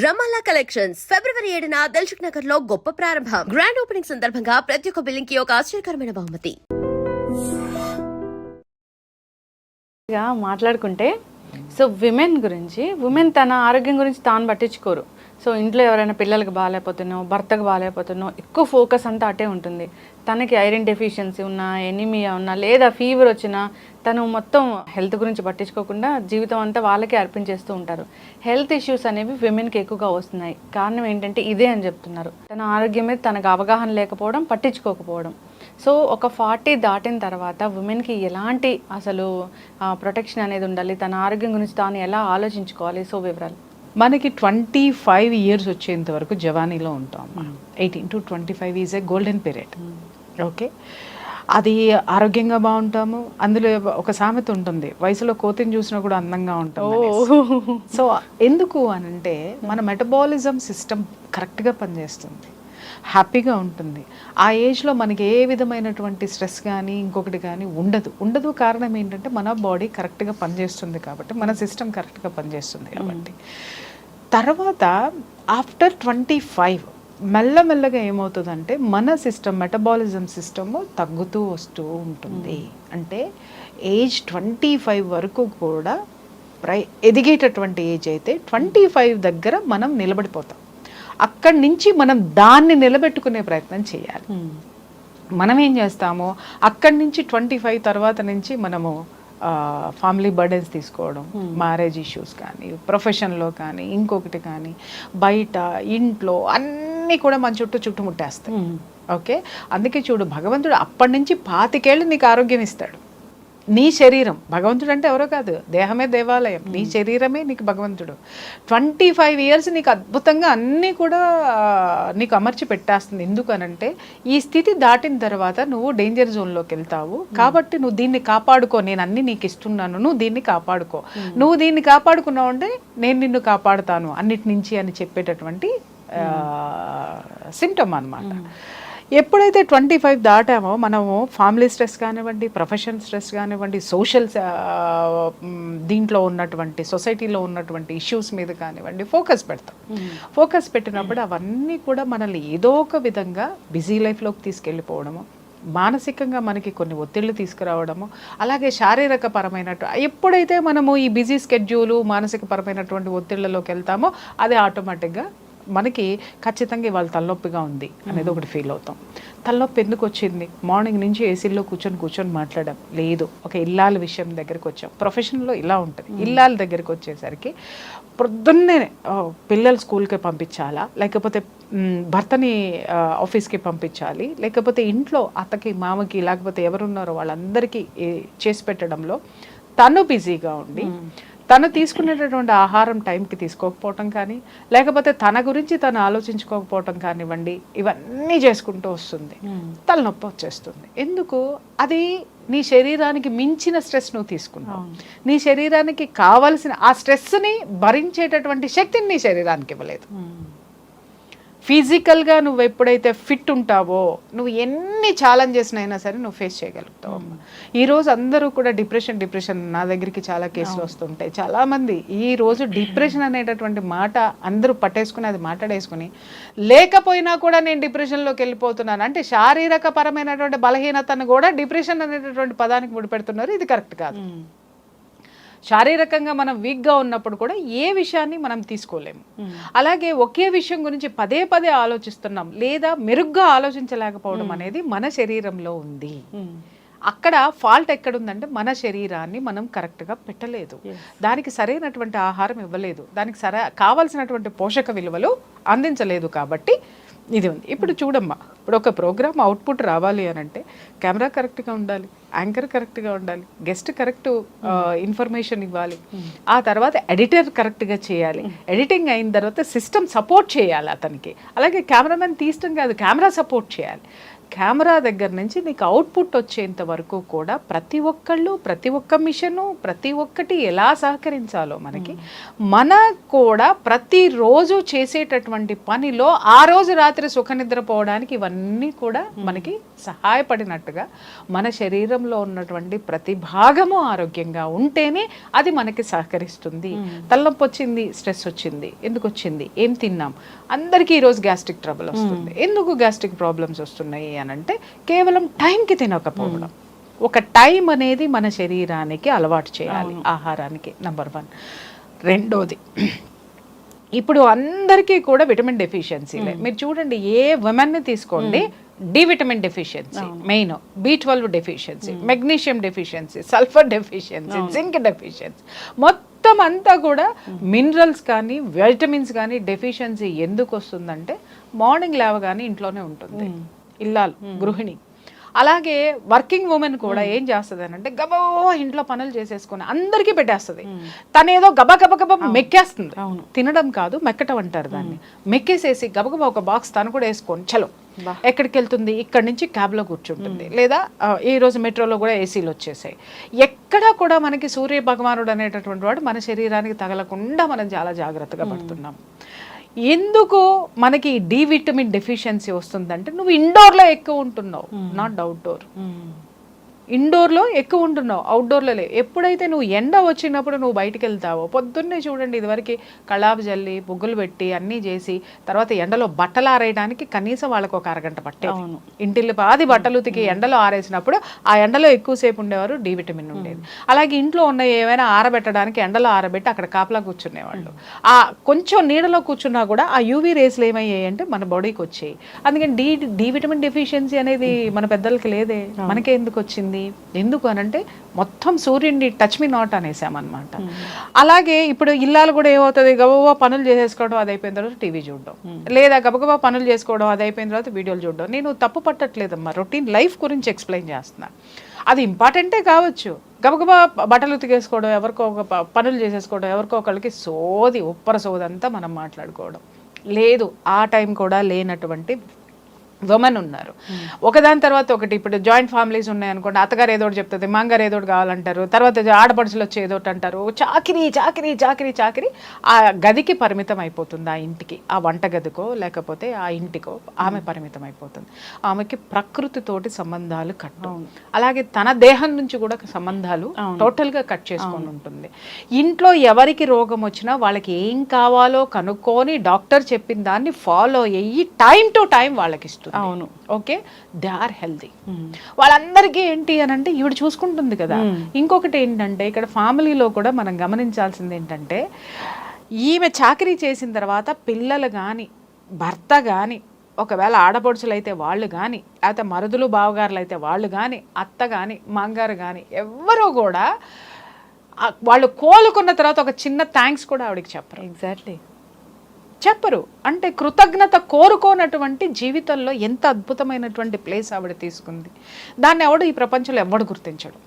రమాలా collections ఫిబ్రవరి 7న దిల్సుఖ్ నగర్ లో గొప్ప ప్రారంభం. గ్రాండ్ ఓపెనింగ్ సందర్భంగా ప్రతి ఒక్క బిల్లింగ్ కి ఒక ఆశ్చర్యకరమైన బహుమతి. మాట్లాడుకుంటే సో విమెన్ గురించి తన ఆరోగ్యం గురించి తాను పట్టించుకోరు. సో ఇంట్లో ఎవరైనా పిల్లలకు బాగాలేకపోతున్నావు, భర్తకు బాగాలేకపోతున్నావు, ఎక్కువ ఫోకస్ అంతా అటే ఉంటుంది. తనకి ఐరన్ డెఫిషియన్సీ ఉన్నా, ఎనీమియా ఉన్నా, లేదా ఫీవర్ వచ్చినా తను మొత్తం హెల్త్ గురించి పట్టించుకోకుండా జీవితం అంతా వాళ్ళకే అర్పించేస్తూ ఉంటారు. హెల్త్ ఇష్యూస్ అనేవి విమెన్కి ఎక్కువగా వస్తున్నాయి. కారణం ఏంటంటే ఇదే అని చెప్తున్నారు. తన ఆరోగ్యం మీద తనకు అవగాహన లేకపోవడం, పట్టించుకోకపోవడం. సో ఒక 40 దాటిన తర్వాత ఉమెన్కి ఎలాంటి అసలు ప్రొటెక్షన్ అనేది ఉండాలి, తన ఆరోగ్యం గురించి తాను ఎలా ఆలోచించుకోవాలి? సో వివరాలు. మనకి 25 ఇయర్స్ వచ్చేంత వరకు జవానీలో ఉంటాం. 18 to 25 is a golden period. Okay, అది ఆరోగ్యంగా బాగుంటాము. అందులో ఒక సామెత ఉంటుంది, వయసులో కోతిని చూసినా కూడా అందంగా ఉంటాం. సో ఎందుకు అనంటే మన మెటబాలిజం సిస్టమ్ కరెక్ట్గా పనిచేస్తుంది, హ్యాపీగా ఉంటుంది. ఆ ఏజ్లో మనకి ఏ విధమైనటువంటి స్ట్రెస్ కానీ ఇంకొకటి కానీ ఉండదు. కారణం ఏంటంటే మన బాడీ కరెక్ట్గా పనిచేస్తుంది కాబట్టి, మన సిస్టమ్ కరెక్ట్గా పనిచేస్తుంది కాబట్టి. తర్వాత ఆఫ్టర్ 25 మెల్లమెల్లగా ఏమవుతుందంటే మన సిస్టమ్, మెటబాలిజం సిస్టమ్ తగ్గుతూ వస్తూ ఉంటుంది. అంటే ఏజ్ 25 వరకు కూడా ఎదిగేటటువంటి ఏజ్ అయితే 25 దగ్గర మనం నిలబడిపోతాం. అక్కడి నుంచి మనం దాన్ని నిలబెట్టుకునే ప్రయత్నం చేయాలి. మనం ఏం చేస్తామో అక్కడి నుంచి 25 తర్వాత నుంచి మనము ఫ్యామిలీ బర్డెన్స్ తీసుకోవడం, మ్యారేజ్ ఇష్యూస్ కానీ, ప్రొఫెషన్లో కానీ, ఇంకొకటి కానీ, బయట ఇంట్లో అన్నీ కూడా మన చుట్టుముట్టేస్తాయి. ఓకే, అందుకే చూడు, భగవంతుడు అప్పటి నుంచి 25 ఏళ్ళు నీకు ఆరోగ్యం ఇస్తాడు. నీ శరీరం, భగవంతుడు అంటే ఎవరో కాదు, దేహమే దేవాలయం, నీ శరీరమే నీకు భగవంతుడు. 25 ఇయర్స్ నీకు అద్భుతంగా అన్నీ కూడా నీకు అమర్చి పెట్టేస్తుంది. ఎందుకనంటే ఈ స్థితి దాటిన తర్వాత నువ్వు డేంజర్ జోన్లోకి వెళ్తావు కాబట్టి నువ్వు దీన్ని కాపాడుకో, నేను అన్ని నీకు ఇస్తున్నాను, నువ్వు దీన్ని కాపాడుకో. నువ్వు దీన్ని కాపాడుకున్నావు అంటే నేను నిన్ను కాపాడుతాను అన్నిటి నుంచి అని చెప్పేటటువంటి సిమ్టమ్ అన్నమాట. ఎప్పుడైతే 25 దాటామో మనము ఫ్యామిలీ స్ట్రెస్ కానివ్వండి, ప్రొఫెషన్ స్ట్రెస్ కానివ్వండి, సోషల్ దీంట్లో ఉన్నటువంటి సొసైటీలో ఉన్నటువంటి ఇష్యూస్ మీద కానివ్వండి ఫోకస్ పెడతాం. ఫోకస్ పెట్టినప్పుడు అవన్నీ కూడా మనల్ని ఏదో ఒక విధంగా బిజీ లైఫ్లోకి తీసుకెళ్ళిపోవడము, మానసికంగా మనకి కొన్ని ఒత్తిళ్ళు తీసుకురావడము, అలాగే శారీరక పరమైనట్టు ఎప్పుడైతే మనము ఈ బిజీ స్కెడ్యూలు మానసిక పరమైనటువంటి ఒత్తిళ్లలోకి వెళ్తామో అది ఆటోమేటిక్గా మనకి ఖచ్చితంగా ఇవాళ తలనొప్పిగా ఉంది అనేది ఒకటి ఫీల్ అవుతాం. తలనొప్పి ఎందుకు వచ్చింది? మార్నింగ్ నుంచి ఏసీలో కూర్చొని మాట్లాడడం లేదు. ఒక ఇల్లాల విషయం దగ్గరికి వచ్చాం. ప్రొఫెషన్లో ఇలా ఉంటుంది. ఇల్లాల దగ్గరికి వచ్చేసరికి పొద్దున్నే పిల్లలు స్కూల్కి పంపించాలా, లేకపోతే భర్తని ఆఫీస్కి పంపించాలి, లేకపోతే ఇంట్లో అత్తకి మామకి లేకపోతే ఎవరున్నారో వాళ్ళందరికీ చేసి పెట్టడంలో తను బిజీగా ఉండి తను తీసుకునేటటువంటి ఆహారం టైంకి తీసుకోకపోవటం కానీ, లేకపోతే తన గురించి తను ఆలోచించుకోకపోవటం కానివ్వండి, ఇవన్నీ చేసుకుంటూ వస్తుంది. తలనొప్పి వచ్చేస్తుంది. ఎందుకు? అది నీ శరీరానికి మించిన స్ట్రెస్ నువ్వు తీసుకున్నావు. నీ శరీరానికి కావలసిన ఆ స్ట్రెస్ని భరించేటటువంటి శక్తిని నీ శరీరానికి ఇవ్వలేదు. ఫిజికల్గా నువ్వు ఎప్పుడైతే ఫిట్ ఉంటావో నువ్వు ఎన్ని ఛాలెంజెస్ అయినా సరే నువ్వు ఫేస్ చేయగలుగుతావు. ఈరోజు అందరూ కూడా డిప్రెషన్ నా దగ్గరికి చాలా కేసులు వస్తుంటాయి. చాలామంది ఈరోజు డిప్రెషన్ అనేటటువంటి మాట అందరూ పట్టేసుకుని అది మాట్లాడేసుకుని లేకపోయినా కూడా నేను డిప్రెషన్లోకి వెళ్ళిపోతున్నాను అంటే శారీరక పరమైనటువంటి బలహీనతను కూడా డిప్రెషన్ అనేటటువంటి పదానికి ముడిపెడుతున్నారు. ఇది కరెక్ట్ కాదు. శారీరకంగా మనం వీక్గా ఉన్నప్పుడు కూడా ఏ విషయాన్ని మనం తీసుకోలేము. అలాగే ఒకే విషయం గురించి పదే ఆలోచిస్తున్నాం లేదా మెరుగ్గా ఆలోచించలేకపోవడం అనేది మన శరీరంలో ఉంది. అక్కడ ఫాల్ట్ ఎక్కడుందంటే మన శరీరాన్ని మనం కరెక్ట్గా పెట్టలేదు, దానికి సరైనటువంటి ఆహారం ఇవ్వలేదు, దానికి కావాల్సినటువంటి పోషక విలువలు అందించలేదు కాబట్టి ఇది ఉంది. ఇప్పుడు చూడమ్మా, ఇప్పుడు ఒక ప్రోగ్రామ్ అవుట్పుట్ రావాలి అని అంటే కెమెరా కరెక్ట్గా ఉండాలి, యాంకర్ కరెక్ట్గా ఉండాలి, గెస్ట్ కరెక్ట్ ఇన్ఫర్మేషన్ ఇవ్వాలి, ఆ తర్వాత ఎడిటర్ కరెక్ట్గా చేయాలి, ఎడిటింగ్ అయిన తర్వాత సిస్టమ్ సపోర్ట్ చేయాలి అతనికి, అలాగే కెమెరామెన్ తీయటం కాదు కెమెరా సపోర్ట్ చేయాలి. కెమెరా దగ్గర నుంచి నీకు అవుట్పుట్ వచ్చేంత వరకు కూడా ప్రతి ఒక్కళ్ళు, ప్రతి ఒక్క మిషను, ప్రతి ఒక్కటి ఎలా సహకరించాలో మనకి, మన కూడా ప్రతిరోజు చేసేటటువంటి పనిలో ఆ రోజు రాత్రి సుఖనిద్రపోవడానికి ఇవన్నీ కూడా మనకి సహాయపడినట్టుగా మన శరీరంలో ఉన్నటువంటి ప్రతి భాగము ఆరోగ్యంగా ఉంటేనే అది మనకి సహకరిస్తుంది. తలనొప్పి వచ్చింది, స్ట్రెస్ వచ్చింది, ఎందుకు వచ్చింది, ఏం తిన్నాం, అందరికీ ఈరోజు గ్యాస్ట్రిక్ ట్రబుల్ వస్తుంది. ఎందుకు గ్యాస్ట్రిక్ ప్రాబ్లమ్స్ వస్తున్నాయి అని అంటే కేవలం టైంకి తినకపోవడం. ఒక టైం అనేది మన శరీరానికి అలవాటు చేయాలి, ఆహారానికి. నెంబర్ 1. రెండోది, ఇప్పుడు అందరికీ కూడా విటమిన్ డెఫిషియన్సీలే. మీరు చూడండి, ఏ విమెన్ని తీసుకోండి, D vitamin deficiency main, B12 deficiency, magnesium deficiency, sulphur deficiency, zinc deficiency, మొత్తం అంతా కూడా మినరల్స్ కానీ విటమిన్స్ కానీ డెఫిషియన్సీ ఎందుకు వస్తుందంటే మార్నింగ్ లేవగానే ఇంట్లోనే ఉంటుంది ఇల్లాలు, గృహిణి. అలాగే వర్కింగ్ ఉమెన్ కూడా ఏం చేస్తుంది అని అంటే గబో ఇంట్లో పనులు చేసేసుకొని అందరికీ పెట్టేస్తుంది. తనేదో గబా గబ గబ మెక్కేస్తుంది. తినడం కాదు, మెక్కటం అంటారు దాన్ని. మెక్కేసేసి గబగబా ఒక బాక్స్ తను కూడా వేసుకొని చలో ఎక్కడికి వెళ్తుంది, ఇక్కడి నుంచి క్యాబ్లో కూర్చుంటుంది, లేదా ఈ రోజు మెట్రోలో కూడా ఏసీలు వచ్చేసాయి. ఎక్కడా కూడా మనకి సూర్య భగవానుడు అనేటటువంటి వాడు మన శరీరానికి తగలకుండా మనం చాలా జాగ్రత్తగా పడుతున్నాం. ఎందుకు మనకి డి విటమిన్ డెఫిషియన్సీ వస్తుందంటే నువ్వు ఇండోర్లో ఎక్కువ ఉంటున్నావు, నాట్ అవుట్డోర్. ఇండోర్లో ఎక్కువ ఉంటున్నావు, అవుట్డోర్లో లేవు. ఎప్పుడైతే నువ్వు ఎండ వచ్చినప్పుడు నువ్వు బయటికి వెళ్తావో, పొద్దున్నే చూడండి ఇదివరకు కళాపు జల్లి బొగ్గులు పెట్టి అన్నీ చేసి తర్వాత ఎండలో బట్టలు ఆరేయడానికి కనీసం వాళ్ళకు ఒక అరగంట పట్టేది. ఇంటిల్లి పాది బట్టలు ఉతికి ఎండలో ఆరేసినప్పుడు ఆ ఎండలో ఎక్కువసేపు ఉండేవారు, డి విటమిన్ ఉండేది. అలాగే ఇంట్లో ఉన్న ఏమైనా ఆరబెట్టడానికి ఎండలో ఆరబెట్టి అక్కడ కాపలా కూర్చునేవాళ్ళు. ఆ కొంచెం నీడలో కూర్చున్నా కూడా ఆ యూవీ రేస్లు ఏమయ్యాయి అంటే మన బాడీకి వచ్చాయి. అందుకని డి విటమిన్ డెఫిషియన్సీ అనేది మన పెద్దలకి లేదే, మనకే ఎందుకు వచ్చింది? ఎందుకు అనంటే మొత్తం సూర్యుడిని టచ్ మీ నాట్ అనేసామన్నమాట. అలాగే ఇప్పుడు ఇల్లాలు కూడా ఏమవుతుంది, గబగబా పనులు చేసేసుకోవడం, అది అయిపోయిన తర్వాత టీవీ చూడడం, లేదా గబగబా పనులు చేసుకోవడం, అది అయిపోయిన తర్వాత వీడియోలు చూడడం. నేను తప్పు పట్టట్లేదమ్మా, రొటీన్ లైఫ్ గురించి ఎక్స్ప్లెయిన్ చేస్తున్నా. అది ఇంపార్టెంటే కావచ్చు. గబగబా బట్టలు ఉతికేసుకోవడం, ఎవరికో ఒక పనులు చేసేసుకోవడం, ఎవరికో ఒకళ్ళకి సోది ఉప్పర సోదంతా మనం మాట్లాడుకోవడం లేదు. ఆ టైం కూడా లేనటువంటి ఉమెన్ ఉన్నారు. ఒకదాని తర్వాత ఒకటి. ఇప్పుడు జాయింట్ ఫ్యామిలీస్ ఉన్నాయనుకోండి, అత్తగారు ఏదో ఒకటి చెప్తుంది, మాంగారు ఏదో ఒకటి కావాలంటారు, తర్వాత ఆడపడుచులు వచ్చి ఏదో ఒకటి అంటారు. చాకిరీ చాకిరీ చాకిరీ చాకిరీ ఆ గదికి పరిమితం అయిపోతుంది, ఆ ఇంటికి, ఆ వంట గదికో లేకపోతే ఆ ఇంటికో ఆమె పరిమితం అయిపోతుంది. ఆమెకి ప్రకృతితోటి సంబంధాలు కట్టు, అలాగే తన దేహం నుంచి కూడా సంబంధాలు టోటల్గా కట్ చేసుకొని ఉంటుంది. ఇంట్లో ఎవరికి రోగం వచ్చినా వాళ్ళకి ఏం కావాలో కనుక్కొని డాక్టర్ చెప్పిన దాన్ని ఫాలో అయ్యి టైం టు టైం వాళ్ళకి ఇస్తుంది. అవును, ఓకే, దే ఆర్ హెల్తీ. వాళ్ళందరికీ ఏంటి అని అంటే ఈవిడ చూసుకుంటుంది కదా. ఇంకొకటి ఏంటంటే ఇక్కడ ఫ్యామిలీలో కూడా మనం గమనించాల్సింది ఏంటంటే, ఈమె చాకరీ చేసిన తర్వాత పిల్లలు కానీ భర్త కానీ, ఒకవేళ ఆడపడుచులు అయితే వాళ్ళు కానీ, లేకపోతే మరుదులు బావగారులు అయితే వాళ్ళు కానీ, అత్త కానీ మాంగారు కానీ, ఎవ్వరూ కూడా వాళ్ళు కోలుకున్న తర్వాత ఒక చిన్న థ్యాంక్స్ కూడా ఆవిడకి చెప్పరు. ఎగ్జాక్ట్లీ చెప్పరు. అంటే కృతజ్ఞత కోరుకోనటువంటి జీవితంలో ఎంత అద్భుతమైనటువంటి ప్లేస్ ఆవిడ తీసుకుంది. దాన్ని ఎవడు ఈ ప్రపంచంలో ఎవడు గుర్తించడు.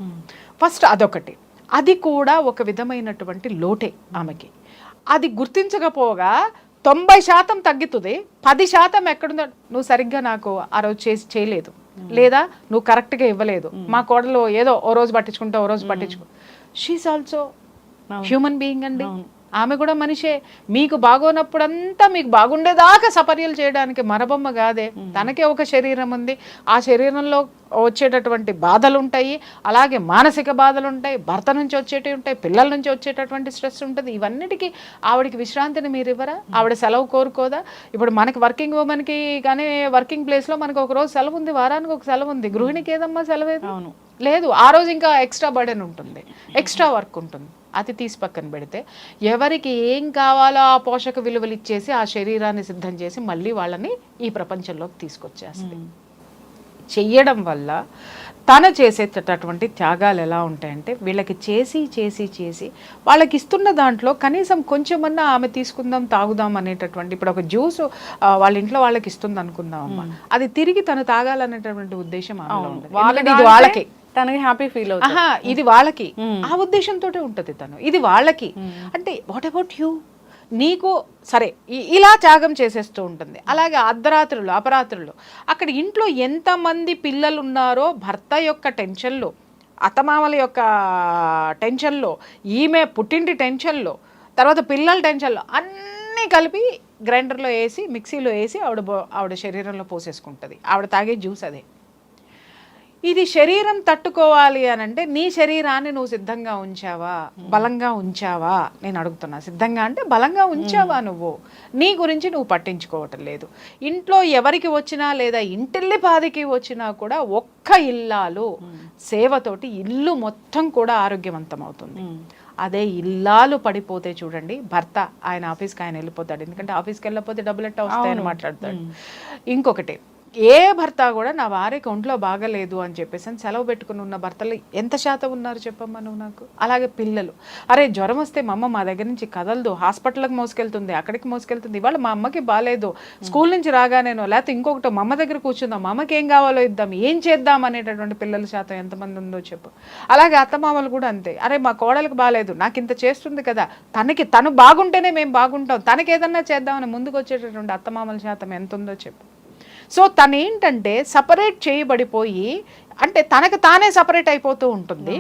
ఫస్ట్ అదొకటి. అది కూడా ఒక విధమైనటువంటి లోటే ఆమెకి. అది గుర్తించకపోగా 90% తగ్గుతుంది, 10% ఎక్కడుందో, నువ్వు సరిగ్గా నాకు ఆ రోజు చేయలేదు, లేదా నువ్వు కరెక్ట్గా ఇవ్వలేదు, మా కోడలు ఏదో ఓ రోజు పట్టించుకుంటా ఓ రోజు పట్టించుకో. షీఈస్ ఆల్సో హ్యూమన్ బీయింగ్ అండి. ఆమె కూడా మనిషే. మీకు బాగోనప్పుడంతా మీకు బాగుండేదాకా సపర్యలు చేయడానికి మరబొమ్మ కాదే. తనకే ఒక శరీరం ఉంది, ఆ శరీరంలో వచ్చేటటువంటి బాధలు ఉంటాయి, అలాగే మానసిక బాధలు ఉంటాయి, భర్త నుంచి వచ్చేటివి ఉంటాయి, పిల్లల నుంచి వచ్చేటటువంటి స్ట్రెస్ ఉంటుంది. ఇవన్నిటికీ ఆవిడకి విశ్రాంతిని మీరు ఇవ్వరా? ఆవిడ సెలవు కోరుకోదా? ఇప్పుడు మనకి వర్కింగ్ ఉమెన్కి కానీ వర్కింగ్ ప్లేస్లో మనకు ఒక రోజు సెలవు ఉంది, వారానికి ఒక సెలవు ఉంది. గృహిణికి ఏదమ్మా సెలవేది? లేదు. ఆ రోజు ఇంకా ఎక్స్ట్రా బర్డెన్ ఉంటుంది, ఎక్స్ట్రా వర్క్ ఉంటుంది. అది తీసి పక్కన పెడితే ఎవరికి ఏం కావాలో ఆ పోషక విలువలు ఇచ్చేసి ఆ శరీరాన్ని సిద్ధం చేసి మళ్ళీ వాళ్ళని ఈ ప్రపంచంలోకి తీసుకొచ్చేస్తుంది. చెయ్యడం వల్ల తను చేసేటటువంటి త్యాగాలు ఎలా ఉంటాయంటే, వీళ్ళకి చేసి చేసి చేసి వాళ్ళకి ఇస్తున్న దాంట్లో కనీసం కొంచెమన్నా ఆమె తీసుకుందాం తాగుదాం అనేటటువంటి, ఇప్పుడు ఒక జ్యూస్ వాళ్ళ ఇంట్లో వాళ్ళకి ఇస్తుంది అనుకుందాం అమ్మ, అది తిరిగి తను తాగాలనేటటువంటి ఉద్దేశం ఆమెలో ఉంటుంది. ఇది వాళ్ళకి, తనకి హ్యాపీ ఫీల్ అవుతుంది. ఇది వాళ్ళకి, ఆ ఉద్దేశంతో ఉంటది తను. ఇది వాళ్ళకి అంటే వాట్ అబౌట్ యూ? నీకు సరే ఇలా త్యాగం చేసేస్తూ ఉంటుంది. అలాగే అర్ధరాత్రులు అపరాత్రులు అక్కడ ఇంట్లో ఎంతమంది పిల్లలు ఉన్నారో భర్త యొక్క టెన్షన్లో, అత్తమామల యొక్క టెన్షన్లో, ఈమె పుట్టింటి టెన్షన్లో, తర్వాత పిల్లల టెన్షన్లో అన్నీ కలిపి గ్రైండర్లో వేసి మిక్సీలో వేసి ఆవిడ శరీరంలో పోసేసుకుంటుంది. ఆవిడ తాగే జ్యూస్ అదే. ఇది శరీరం తట్టుకోవాలి అని అంటే నీ శరీరాన్ని నువ్వు సిద్ధంగా ఉంచావా, బలంగా ఉంచావా? నేను అడుగుతున్నా. సిద్ధంగా అంటే బలంగా ఉంచావా? నువ్వు నీ గురించి నువ్వు పట్టించుకోవటం లేదు. ఇంట్లో ఎవరికి వచ్చినా లేదా ఇంటిల్లి పాదికి వచ్చినా కూడా ఒక్క ఇల్లాలు సేవతోటి ఇల్లు మొత్తం కూడా ఆరోగ్యవంతం అవుతుంది. అదే ఇల్లాలు పడిపోతే చూడండి, భర్త ఆయన ఆఫీస్కి ఆయన వెళ్ళిపోతాడు, ఎందుకంటే ఆఫీస్కి వెళ్ళకపోతే డబ్బులు ఎట్టా వస్తాయని మాట్లాడతాడు. ఇంకొకటి, ఏ భర్త కూడా నా భార్యకి ఒంట్లో బాగలేదు అని చెప్పేసి సెలవు పెట్టుకుని ఉన్న భర్తలు ఎంత శాతం ఉన్నారు చెప్పమ్మా నువ్వు నాకు? అలాగే పిల్లలు, అరే జ్వరం వస్తే మా అమ్మ మా దగ్గర నుంచి కదలదు, హాస్పిటల్కి మోసుకెళ్తుంది, అక్కడికి మోసుకెళ్తుంది, ఇవాళ మా అమ్మకి బాగాలేదు, స్కూల్ నుంచి రాగానేనో లేకపోతే ఇంకొకటి మా అమ్మ దగ్గర కూర్చుందాం, మా అమ్మకి ఏం కావాలో ఇద్దాం, ఏం చేద్దాం అనేటటువంటి పిల్లల శాతం ఎంతమంది ఉందో చెప్పు. అలాగే అత్తమామలు కూడా అంతే, అరే మా కోడలకు బాగాలేదు, నాకు ఇంత చేస్తుంది కదా, తను బాగుంటేనే మేము బాగుంటాం, తనకి ఏదన్నా చేద్దామని ముందుకు వచ్చేటటువంటి అత్తమామల శాతం ఎంత ఉందో చెప్పు. సో తను ఏంటంటే సపరేట్ చేయబడిపోయి, అంటే తనకు తానే సపరేట్ అయిపోతూ ఉంటుంది.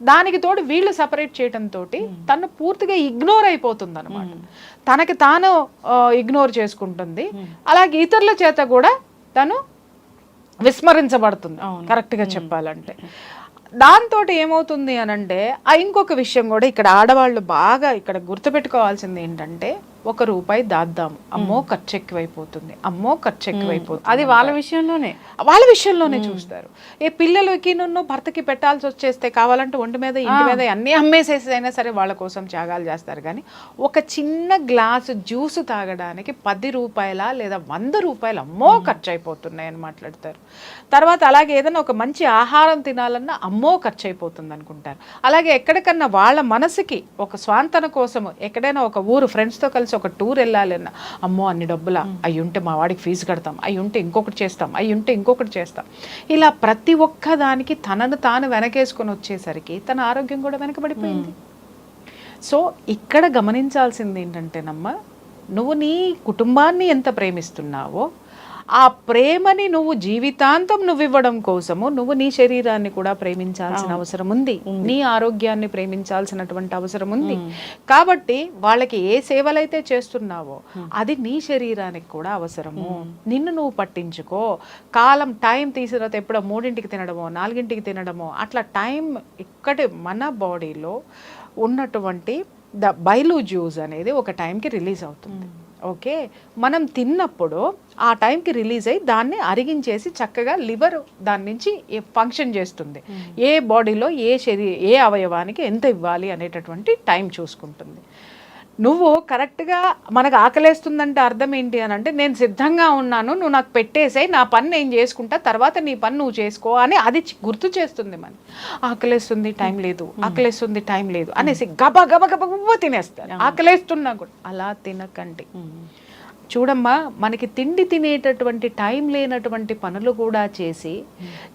దానికి తోడు వీళ్ళు సపరేట్ చేయడంతో తను పూర్తిగా ఇగ్నోర్ అయిపోతుంది అనమాట. తనకి తాను ఇగ్నోర్ చేసుకుంటుంది. అలాగే ఇతరుల చేత కూడా తను విస్మరించబడుతుంది కరెక్ట్గా చెప్పాలంటే. దాంతో ఏమవుతుంది అని అంటే, ఇంకొక విషయం కూడా ఇక్కడ ఆడవాళ్ళు బాగా ఇక్కడ గుర్తుపెట్టుకోవాల్సింది ఏంటంటే, ₹1 దాద్దాము, అమ్మో ఖర్చు ఎక్కువైపోతుంది, అమ్మో ఖర్చు ఎక్కువైపోతుంది. అది వాళ్ళ విషయంలోనే చూస్తారు. ఏ పిల్లలకి నన్ను భర్తకి పెట్టాల్సి వచ్చేస్తే కావాలంటే ఒంటి మీద ఇంటి మీద అన్నీ అమ్మేసేసి అయినా సరే వాళ్ళ కోసం త్యాగాలు చేస్తారు. కానీ ఒక చిన్న గ్లాసు జ్యూస్ తాగడానికి ₹10 లేదా ₹100 అమ్మో ఖర్చు అయిపోతున్నాయి అని మాట్లాడతారు. తర్వాత అలాగే ఏదైనా ఒక మంచి ఆహారం తినాలన్నా అమ్మో ఖర్చు అయిపోతుంది అనుకుంటారు. అలాగే ఎక్కడికన్నా వాళ్ళ మనసుకి ఒక స్వాంతన కోసము ఎక్కడైనా ఒక ఊరు ఫ్రెండ్స్తో కలిసి ఒక టూర్ వెళ్ళాలన్నా అమ్మో అన్ని డబ్బులా, అవి ఉంటే మా వాడికి ఫీజు కడతాం, అవి ఉంటే ఇంకొకటి చేస్తాం, అవి ఉంటే ఇంకొకటి చేస్తాం. ఇలా ప్రతి ఒక్క దానికి తనను తాను వెనకేసుకొని వచ్చేసరికి తన ఆరోగ్యం కూడా వెనకబడిపోయింది. సో ఇక్కడ గమనించాల్సింది ఏంటంటేనమ్మా, నువ్వు నీ కుటుంబాన్ని ఎంత ప్రేమిస్తున్నావో ఆ ప్రేమని నువ్వు జీవితాంతం నువ్వు ఇవ్వడం కోసము నువ్వు నీ శరీరాన్ని కూడా ప్రేమించాల్సిన అవసరం ఉంది, నీ ఆరోగ్యాన్ని ప్రేమించాల్సినటువంటి అవసరం ఉంది. కాబట్టి వాళ్ళకి ఏ సేవలైతే చేస్తున్నావో అది నీ శరీరానికి కూడా అవసరము. నిన్ను నువ్వు పట్టించుకో. టైం తీసిన తర్వాత ఎప్పుడో 3ంటికి తినడమో 4ంటికి తినడమో అట్లా టైం ఇక్కడి మన బాడీలో ఉన్నటువంటి బైలు జ్యూస్ అనేది ఒక టైంకి రిలీజ్ అవుతుంది. ఓకే, మనం తిన్నప్పుడు ఆ టైంకి రిలీజ్ అయ్యి దాన్ని అరిగించేసి చక్కగా లివర్ దాని నుంచి ఫంక్షన్ చేస్తుంది. ఏ బాడీలో ఏ అవయవానికి ఎంత ఇవ్వాలి అనేటటువంటి టైం చూసుకుంటుంది. నువ్వు కరెక్ట్గా మనకు ఆకలేస్తుందంటే అర్థం ఏంటి అని అంటే, నేను సిద్ధంగా ఉన్నాను, నువ్వు నాకు పెట్టేసాయి, నా పని నేను చేసుకుంటా, తర్వాత నీ పని నువ్వు చేసుకో అని అది గుర్తు చేస్తుంది. మన ఆకలేస్తుంది టైం లేదు, ఆకలేస్తుంది టైం లేదు అనేసి గబ గబ గబ గబ తినేస్తారు. ఆకలేస్తున్నా కూడా అలా తినకండి. చూడమ్మా, మనకి తిండి తినేటటువంటి టైం లేనటువంటి పనులు కూడా చేసి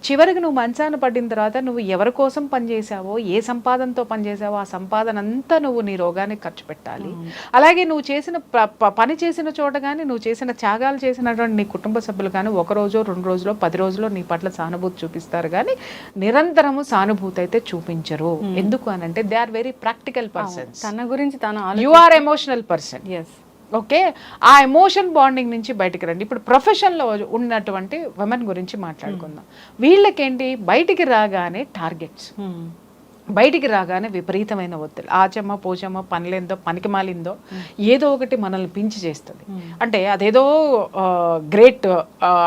చివరికి నువ్వు మంచాన పడిన తర్వాత నువ్వు ఎవరి కోసం పనిచేసావో, ఏ సంపాదనతో పనిచేసావో ఆ సంపాదన అంతా నువ్వు నీ రోగానికి ఖర్చు పెట్టాలి. అలాగే నువ్వు చేసిన పని చేసిన చోట కానీ, నువ్వు చేసిన త్యాగాలు చేసినటువంటి నీ కుటుంబ సభ్యులు కానీ 1 రోజు 2 రోజులో 10 రోజులో నీ పట్ల సానుభూతి చూపిస్తారు, కానీ నిరంతరము సానుభూతి అయితే చూపించరు. ఎందుకు అని అంటే they are very practical persons. తన గురించి you are emotional person. Okay, ఆ ఎమోషన్ బాండింగ్ నుంచి బయటికి రండి. ఇప్పుడు ప్రొఫెషన్లో ఉన్నటువంటి ఉమెన్ గురించి మాట్లాడుకుందాం. వీళ్ళకేంటి, బయటికి రాగానే టార్గెట్స్, బయటికి రాగానే విపరీతమైన ఒత్తిడి, ఆచమ్మ పోచమ్మ పనిలేందో పనికి మాలిందో ఏదో ఒకటి మనల్ని పించి చేస్తుంది. అంటే అదేదో గ్రేట్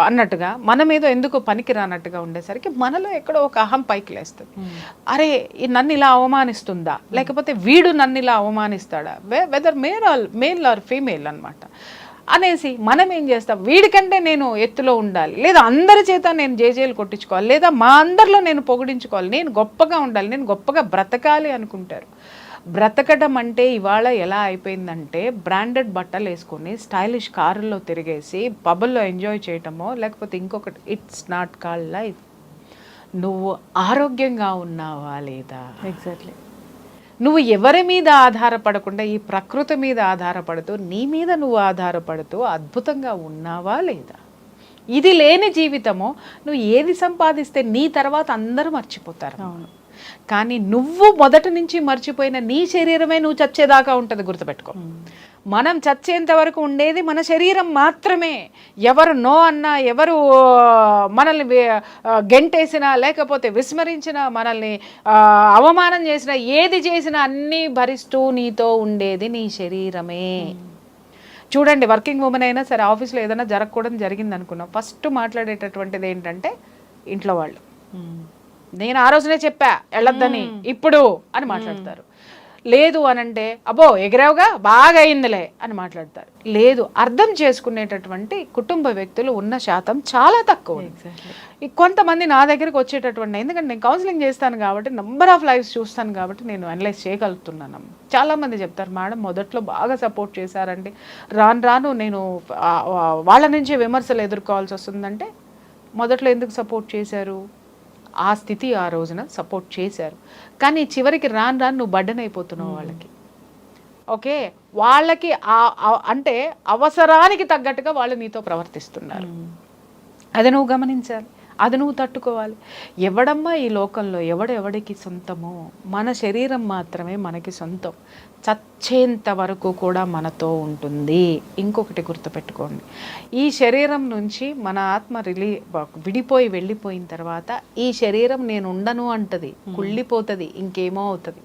అన్నట్టుగా మనం ఏదో ఎందుకు పనికి రానట్టుగా ఉండేసరికి మనలో ఎక్కడో ఒక అహం పైకి లేస్తుంది. అరే నన్ను ఇలా అవమానిస్తుందా, లేకపోతే వీడు నన్ను ఇలా అవమానిస్తాడా, వెదర్ మేల్ ఆర్ ఫీమేల్ అనమాట అనేసి మనం ఏం చేస్తాం, వీడికంటే నేను ఎత్తులో ఉండాలి, లేదా అందరి చేత నేను జేజేలు కొట్టించుకోవాలి, లేదా మా అందరిలో నేను పొగిడించుకోవాలి, నేను గొప్పగా ఉండాలి, నేను గొప్పగా బ్రతకాలి అనుకుంటారు. బ్రతకడం అంటే ఇవాళ ఎలా అయిపోయిందంటే, బ్రాండెడ్ బట్టలు వేసుకొని స్టైలిష్ కారుల్లో తిరిగేసి పబ్బుల్లో ఎంజాయ్ చేయటమో లేకపోతే ఇంకొకటి. It's not called life. నువ్వు ఆరోగ్యంగా ఉన్నావా లేదా? ఎగ్జాక్ట్లీ. నువ్వు ఎవరి మీద ఆధారపడకుండా ఈ ప్రకృతి మీద ఆధారపడుతూ నీ మీద నువ్వు ఆధారపడుతూ అద్భుతంగా ఉన్నావా లేదా? ఇది లేని జీవితము నువ్వు ఏది సంపాదిస్తే నీ తర్వాత అందరూ మర్చిపోతారు. అవును. కానీ నువ్వు మొదటి నుంచి మర్చిపోయిన నీ శరీరమే నువ్వు చచ్చేదాకా ఉంటుంది, గుర్తుపెట్టుకో. మనం చచ్చేంత వరకు ఉండేది మన శరీరం మాత్రమే. ఎవరు నో అన్నా, ఎవరు మనల్ని గెంటేసినా, లేకపోతే విస్మరించినా, మనల్ని అవమానం చేసినా, ఏది చేసినా అన్నీ భరిస్తూ నీతో ఉండేది నీ శరీరమే. చూడండి, వర్కింగ్ ఉమెన్ అయినా సరే ఆఫీస్లో ఏదైనా జరగకూడదు జరిగింది అనుకున్నాం, ఫస్ట్ మాట్లాడేటటువంటిది ఏంటంటే ఇంట్లో వాళ్ళు. నేను ఆ రోజునే చెప్పా వెళ్ళొద్దని, ఇప్పుడు అని మాట్లాడతారు. లేదు అనంటే అబ్బో ఎగిరావుగా బాగా అయిందిలే అని మాట్లాడతారు. లేదు, అర్థం చేసుకునేటటువంటి కుటుంబ వ్యక్తులు ఉన్న శాతం చాలా తక్కువ. కొంతమంది నా దగ్గరికి వచ్చేటటువంటి, ఎందుకంటే నేను కౌన్సిలింగ్ చేస్తాను కాబట్టి, నంబర్ ఆఫ్ లైఫ్స్ చూస్తాను కాబట్టి నేను అనలైజ్ చేయగలుగుతున్నాను. చాలామంది చెప్తారు, మేడం మొదట్లో బాగా సపోర్ట్ చేశారండి, రాను రాను నేను వాళ్ళ నుంచి విమర్శలు ఎదుర్కోవాల్సి వస్తుందంటే, మొదట్లో ఎందుకు సపోర్ట్ చేశారు? ఆ స్థితి ఆ రోజున సపోర్ట్ చేశారు, కానీ చివరికి రాను రాను నువ్వు బర్డెన్ అయిపోతున్నావు వాళ్ళకి. ఓకే, వాళ్ళకి అంటే అవసరానికి తగ్గట్టుగా వాళ్ళు నీతో ప్రవర్తిస్తున్నారు. అది నువ్వు గమనించాలి, అది నువ్వు తట్టుకోవాలి. ఎవడమ్మా ఈ లోకంలో ఎవడెవడికి సొంతమో? మన శరీరం మాత్రమే మనకి సొంతం. చచ్చేంత వరకు కూడా మనతో ఉంటుంది. ఇంకొకటి గుర్తుపెట్టుకోండి, ఈ శరీరం నుంచి మన ఆత్మ విడిపోయి వెళ్ళిపోయిన తర్వాత ఈ శరీరం నేను ఉండను అంటది, కుళ్ళిపోతుంది, ఇంకేమో అవుతుంది.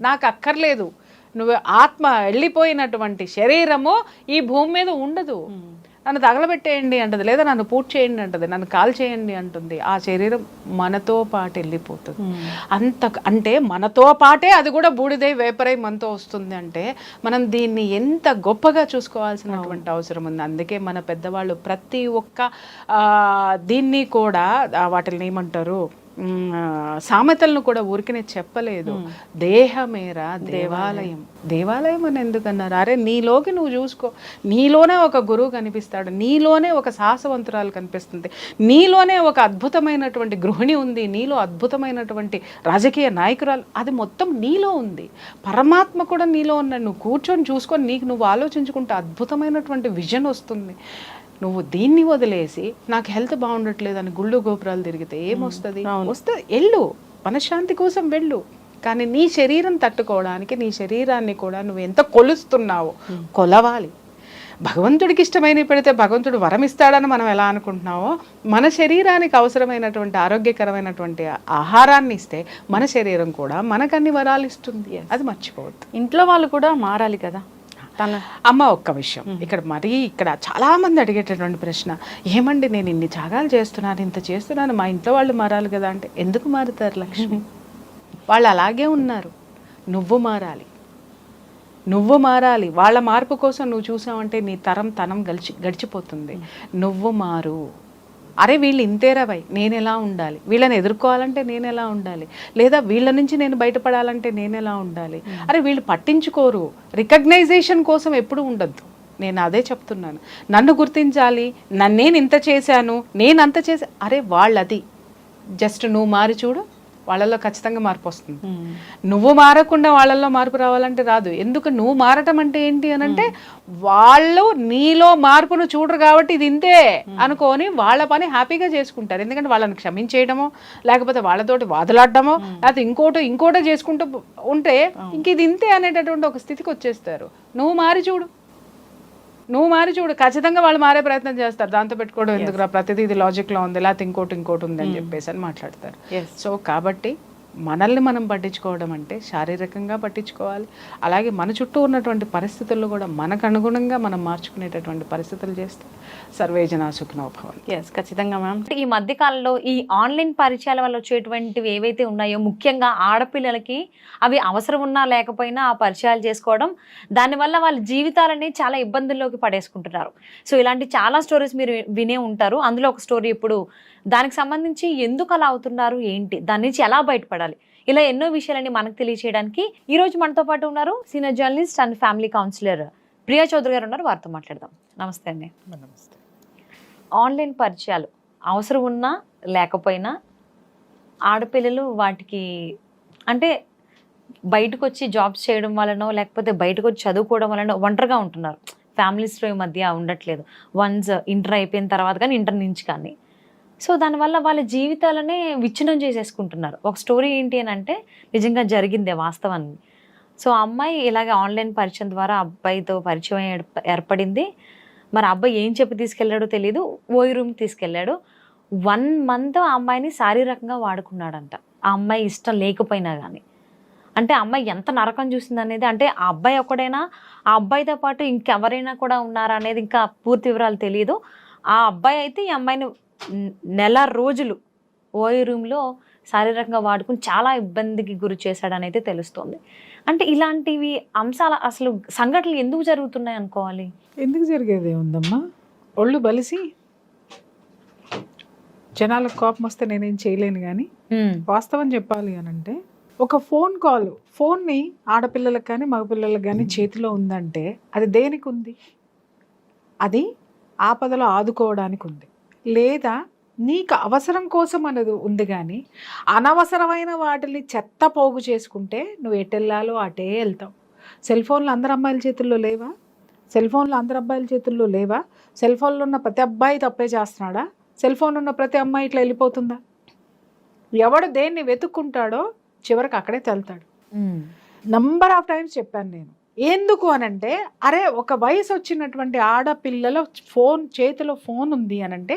నాకు అక్కర్లేదు, నువ్వు ఆత్మ వెళ్ళిపోయినటువంటి శరీరము ఈ భూమి మీద ఉండదు. నన్ను తగలబెట్టేయండి అంటది, లేదా నన్ను పూజ చేయండి అంటది, నన్ను కాల్ చేయండి అంటుంది. ఆ శరీరం మనతో పాటు వెళ్ళిపోతుంది. అంటే మనతో పాటే అది కూడా బూడిదై వేపరై మనతో వస్తుంది. అంటే మనం దీన్ని ఎంత గొప్పగా చూసుకోవాల్సినటువంటి అవసరం ఉంది. అందుకే మన పెద్దవాళ్ళు ప్రతి ఒక్క దీన్ని కూడా వాటిని ఏమంటారు, సామెతలను కూడా ఊరికనే చెప్పలేదు. దేహమేరా దేవాలయం. దేవాలయం అని ఎందుకన్నారు? అరే నీలోకి నువ్వు చూసుకో, నీలోనే ఒక గురువు కనిపిస్తాడు, నీలోనే ఒక సాహసవంతురాలు కనిపిస్తుంది, నీలోనే ఒక అద్భుతమైనటువంటి గృహిణి ఉంది, నీలో అద్భుతమైనటువంటి రాజకీయ నాయకురాలు, అది మొత్తం నీలో ఉంది. పరమాత్మ కూడా నీలో ఉన్నాడు. నువ్వు కూర్చొని చూసుకొని నీకు నువ్వు ఆలోచించుకుంటే అద్భుతమైనటువంటి విజన్ వస్తుంది. నువ్వు దీన్ని వదిలేసి నాకు హెల్త్ బాగుండట్లేదు అని గుళ్ళు గోపురాలు తిరిగితే ఏమొస్తుంది? వస్తుంది, వెళ్ళు, మనశ్శాంతి కోసం వెళ్ళు. కానీ నీ శరీరం తట్టుకోవడానికి నీ శరీరాన్ని కూడా నువ్వు ఎంత కొలుస్తున్నావో కొలవాలి. భగవంతుడికి ఇష్టమైనవి పెడితే భగవంతుడు వరం ఇస్తాడని మనం ఎలా అనుకుంటున్నావో, మన శరీరానికి అవసరమైనటువంటి ఆరోగ్యకరమైనటువంటి ఆహారాన్ని ఇస్తే మన శరీరం కూడా మనకన్ని వరాలు ఇస్తుంది. అది మర్చిపోవద్దు. ఇంట్లో వాళ్ళు కూడా మారాలి కదా. అమ్మ, ఒక్క విషయం ఇక్కడ చాలా మంది అడిగేటటువంటి ప్రశ్న, ఏమండి నేను ఇన్ని త్యాగాలు చేస్తున్నాను, ఇంత చేస్తున్నాను, మా ఇంట్లో వాళ్ళు మారాలి కదా అంటే, ఎందుకు మారుతారు లక్ష్మి? వాళ్ళు అలాగే ఉన్నారు. నువ్వు మారాలి, నువ్వు మారాలి. వాళ్ళ మార్పు కోసం నువ్వు చూసావంటే నీ తనం గడిచిపోతుంది. నువ్వు మారు. అరే వీళ్ళు ఇంతేరా భయ్, నేను ఎలా ఉండాలి, వీళ్ళని ఎదుర్కోవాలంటే నేను ఎలా ఉండాలి, లేదా వీళ్ళ నుంచి నేను బయటపడాలంటే నేను ఎలా ఉండాలి. అరే వీళ్ళు పట్టించుకోరు, రికగ్నైజేషన్ కోసం ఎప్పుడు ఉండద్దు. నేను అదే చెప్తున్నాను, నన్ను గుర్తించాలి, నేను ఇంత చేశాను, నేను అంత చేశా. అరే వాళ్ళది జస్ట్ నువ్వు మారి చూడు, వాళ్ళల్లో ఖచ్చితంగా మార్పు వస్తుంది. నువ్వు మారకుండా వాళ్ళల్లో మార్పు రావాలంటే రాదు. ఎందుకు? నువ్వు మారటం అంటే ఏంటి అని అంటే, వాళ్ళు నీలో మార్పును చూడరు కాబట్టి ఇది ఇంతే అనుకొని వాళ్ళ పని హ్యాపీగా చేసుకుంటారు. ఎందుకంటే వాళ్ళని క్షమించేయడమో, లేకపోతే వాళ్ళతోటి వాదులాడటమో, లేకపోతే ఇంకోటో చేసుకుంటూ ఉంటే ఇంక ఇది ఇంతే అనేటటువంటి ఒక స్థితికి వచ్చేస్తారు. నువ్వు మారి చూడు, ఖచ్చితంగా వాళ్ళు మారే ప్రయత్నం చేస్తారు. దాంతో పెట్టుకోవడం ఎందుకురా, ప్రతిదీ ఇది లాజిక్లో ఉంది, లేకపోతే ఇంకోటి ఉంది అని చెప్పేసి అని మాట్లాడతారు. సో కాబట్టి మనల్ని మనం పట్టించుకోవడం అంటే శారీరకంగా పట్టించుకోవాలి, అలాగే మన చుట్టూ ఉన్నటువంటి పరిస్థితుల్లో కూడా మనకు అనుగుణంగా మనం మార్చుకునేటటువంటి పరిస్థితులు చేస్తే సర్వేజన సుఖినో భవంతు. ఎస్, ఖచ్చితంగా మ్యామ్. ఈ మధ్య కాలంలో ఈ ఆన్లైన్ పరిచయాల వల్ల వచ్చేటువంటివి ఏవైతే ఉన్నాయో, ముఖ్యంగా ఆడపిల్లలకి అవి అవసరం ఉన్నా లేకపోయినా ఆ పరిచయాలు చేసుకోవడం, దానివల్ల వాళ్ళ జీవితాలని చాలా ఇబ్బందుల్లోకి పడేసుకుంటున్నారు. సో ఇలాంటి చాలా స్టోరీస్ మీరు వినే ఉంటారు. అందులో ఒక స్టోరీ ఇప్పుడు దానికి సంబంధించి ఎందుకు అలా అవుతున్నారు, ఏంటి, దాని నుంచి ఎలా బయటపడాలి, ఇలా ఎన్నో విషయాలని మనకు తెలియచేయడానికి ఈ రోజు మనతో పాటు ఉన్నారు senior journalist and family counsellor Priya Chaudhary garu ఉన్నారు. వారితో మాట్లాడదాం. నమస్తే అండి. నమస్తే. ఆన్లైన్ పరిచయాలు అవసరం ఉన్నా లేకపోయినా ఆడపిల్లలు వాటికి అంటే బయటకు వచ్చి జాబ్స్ చేయడం వలనో లేకపోతే బయటకు వచ్చి చదువుకోవడం వలన ఒంటరిగా ఉంటున్నారు. ఫ్యామిలీస్లో ఈ మధ్య ఉండట్లేదు. వన్స్ ఇంటర్ అయిపోయిన తర్వాత కానీ ఇంటర్ నుంచి కానీ. సో దానివల్ల వాళ్ళ జీవితాలనే విచ్ఛిన్నం చేసేసుకుంటున్నారు. ఒక స్టోరీ ఏంటి అని అంటే నిజంగా జరిగిందే వాస్తవాన్ని. సో ఆ అమ్మాయి ఇలాగే ఆన్లైన్ పరిచయం ద్వారా అబ్బాయితో పరిచయం ఏర్పడింది. మరి అబ్బాయి ఏం చెప్పి తీసుకెళ్ళాడో తెలియదు, ఓయి రూమ్కి తీసుకెళ్ళాడు. 1 month ఆ అమ్మాయిని శారీరకంగా వాడుకున్నాడంట, ఆ అమ్మాయి ఇష్టం లేకపోయినా కానీ. అంటే ఆ అమ్మాయి ఎంత నరకం చూసింది అనేది, అంటే ఆ అబ్బాయి ఒక్కడైనా, ఆ అబ్బాయితో పాటు ఇంకెవరైనా కూడా ఉన్నారా అనేది ఇంకా పూర్తి వివరాలు తెలియదు. ఆ అబ్బాయి అయితే ఈ అమ్మాయిని నెల రోజులు ఓయి రూమ్లో శారీరకంగా వాడుకుని చాలా ఇబ్బందికి గురి చేశాడని అయితే తెలుస్తోంది. అంటే ఇలాంటివి అంశాలు అసలు సంఘటనలు ఎందుకు జరుగుతున్నాయి అనుకోవాలి? ఎందుకు జరిగేది ఉందమ్మా, ఒళ్ళు బలిసి జనాలకు కోపం వస్తే నేనేం చేయలేను. కానీ వాస్తవం చెప్పాలి అని అంటే, ఒక ఫోన్ కాల్, ఫోన్ని ఆడపిల్లలకు కానీ మగపిల్లలకు కానీ చేతిలో ఉందంటే అది దేనికి ఉంది? అది ఆపదలో ఆదుకోవడానికి ఉంది, లేదా నీకు అవసరం కోసం అనేది ఉంది. కానీ అనవసరమైన వాటిని చెత్త పోగు చేసుకుంటే నువ్వు ఎటు వెళ్ళాలో అటే వెళ్తావు. సెల్ ఫోన్లు అందరు అమ్మాయిల చేతుల్లో లేవా? సెల్ ఫోన్లు అందరు అబ్బాయిల చేతుల్లో లేవా? సెల్ ఫోన్లో ఉన్న ప్రతి అబ్బాయి తప్పే చేస్తున్నాడా? సెల్ ఫోన్ ఉన్న ప్రతి అమ్మాయి ఇట్లా వెళ్ళిపోతుందా? ఎవడు దేన్ని వెతుక్కుంటాడో చివరికి అక్కడే వెళ్తాడు. నంబర్ ఆఫ్ టైమ్స్ చెప్పాను నేను. ఎందుకు అనంటే, అరే ఒక వయసు వచ్చినటువంటి ఆడపిల్లల ఫోన్ చేతిలో ఫోన్ ఉంది అనంటే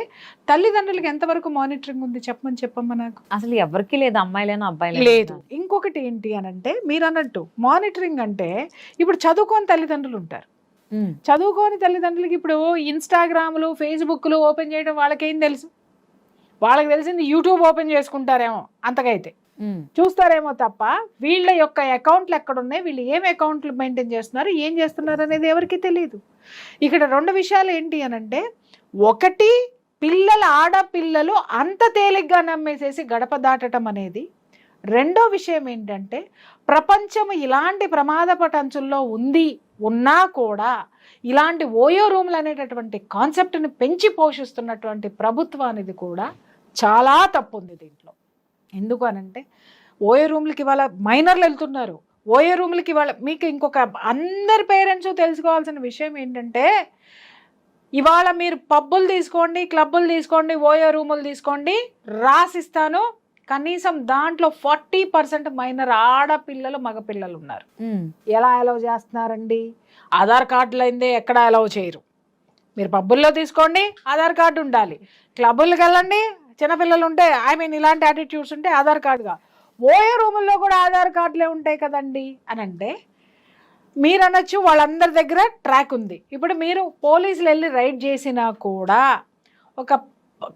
తల్లిదండ్రులకి ఎంతవరకు మానిటరింగ్ ఉంది చెప్పమ్మా నాకు. అసలు ఎవరికి లేదు, అమ్మాయిలైనా అబ్బాయిలైనా లేదు. ఇంకొకటి ఏంటి అనంటే, మీరు అన్నట్టు మానిటరింగ్ అంటే ఇప్పుడు చదువుకోని తల్లిదండ్రులు ఉంటారు. చదువుకోని తల్లిదండ్రులకి ఇప్పుడు ఇన్స్టాగ్రామ్లు ఫేస్బుక్లు ఓపెన్ చేయడం వాళ్ళకేం తెలుసు? వాళ్ళకి తెలిసింది యూట్యూబ్ ఓపెన్ చేసుకుంటారేమో, అంతకైతే చూస్తారేమో తప్ప వీళ్ళ యొక్క అకౌంట్లు ఎక్కడున్నాయి, వీళ్ళు ఏం అకౌంట్లు మెయింటైన్ చేస్తున్నారు, ఏం చేస్తున్నారు అనేది ఎవరికి తెలియదు. ఇక్కడ 2 విషయాలు ఏంటి అనంటే, ఒకటి ఆడపిల్లలు అంత తేలిగ్గా నమ్మేసేసి గడప దాటడం అనేది. రెండో విషయం ఏంటంటే, ప్రపంచం ఇలాంటి ప్రమాదపటంచుల్లో ఉన్నా కూడా ఇలాంటి ఓయో రూమ్లు అనేటటువంటి కాన్సెప్ట్ని పెంచి పోషిస్తున్నటువంటి ప్రభుత్వానికి కూడా చాలా తప్పు ఉంది దీంట్లో. ఎందుకు అనంటే, ఓయో రూమ్లకి ఇవాళ మైనర్లు వెళ్తున్నారు. ఓయో రూమ్లకి ఇవాళ మీకు ఇంకొక అందరి పేరెంట్స్ తెలుసుకోవాల్సిన విషయం ఏంటంటే, ఇవాళ మీరు పబ్బులు తీసుకోండి, క్లబ్బులు తీసుకోండి, ఓయో రూములు తీసుకోండి, రాసిస్తాను, కనీసం దాంట్లో 40% మైనర్ ఆడపిల్లలు మగపిల్లలు ఉన్నారు. ఎలా అలౌ చేస్తున్నారండి? ఆధార్ కార్డులు అయిందే ఎక్కడ అలౌ చేయరు. మీరు పబ్బుల్లో తీసుకోండి, ఆధార్ కార్డు ఉండాలి. క్లబ్బులకు వెళ్ళండి, చిన్నపిల్లలు ఉంటే ఇలాంటి యాటిట్యూడ్స్ ఉంటే ఆధార్ కార్డుగా. ఓయో రూముల్లో కూడా ఆధార్ కార్డులే ఉంటాయి కదండి అని అంటే, మీరు అనొచ్చు వాళ్ళందరి దగ్గర ట్రాక్ ఉంది. ఇప్పుడు మీరు పోలీసులు వెళ్ళి రైడ్ చేసినా కూడా ఒక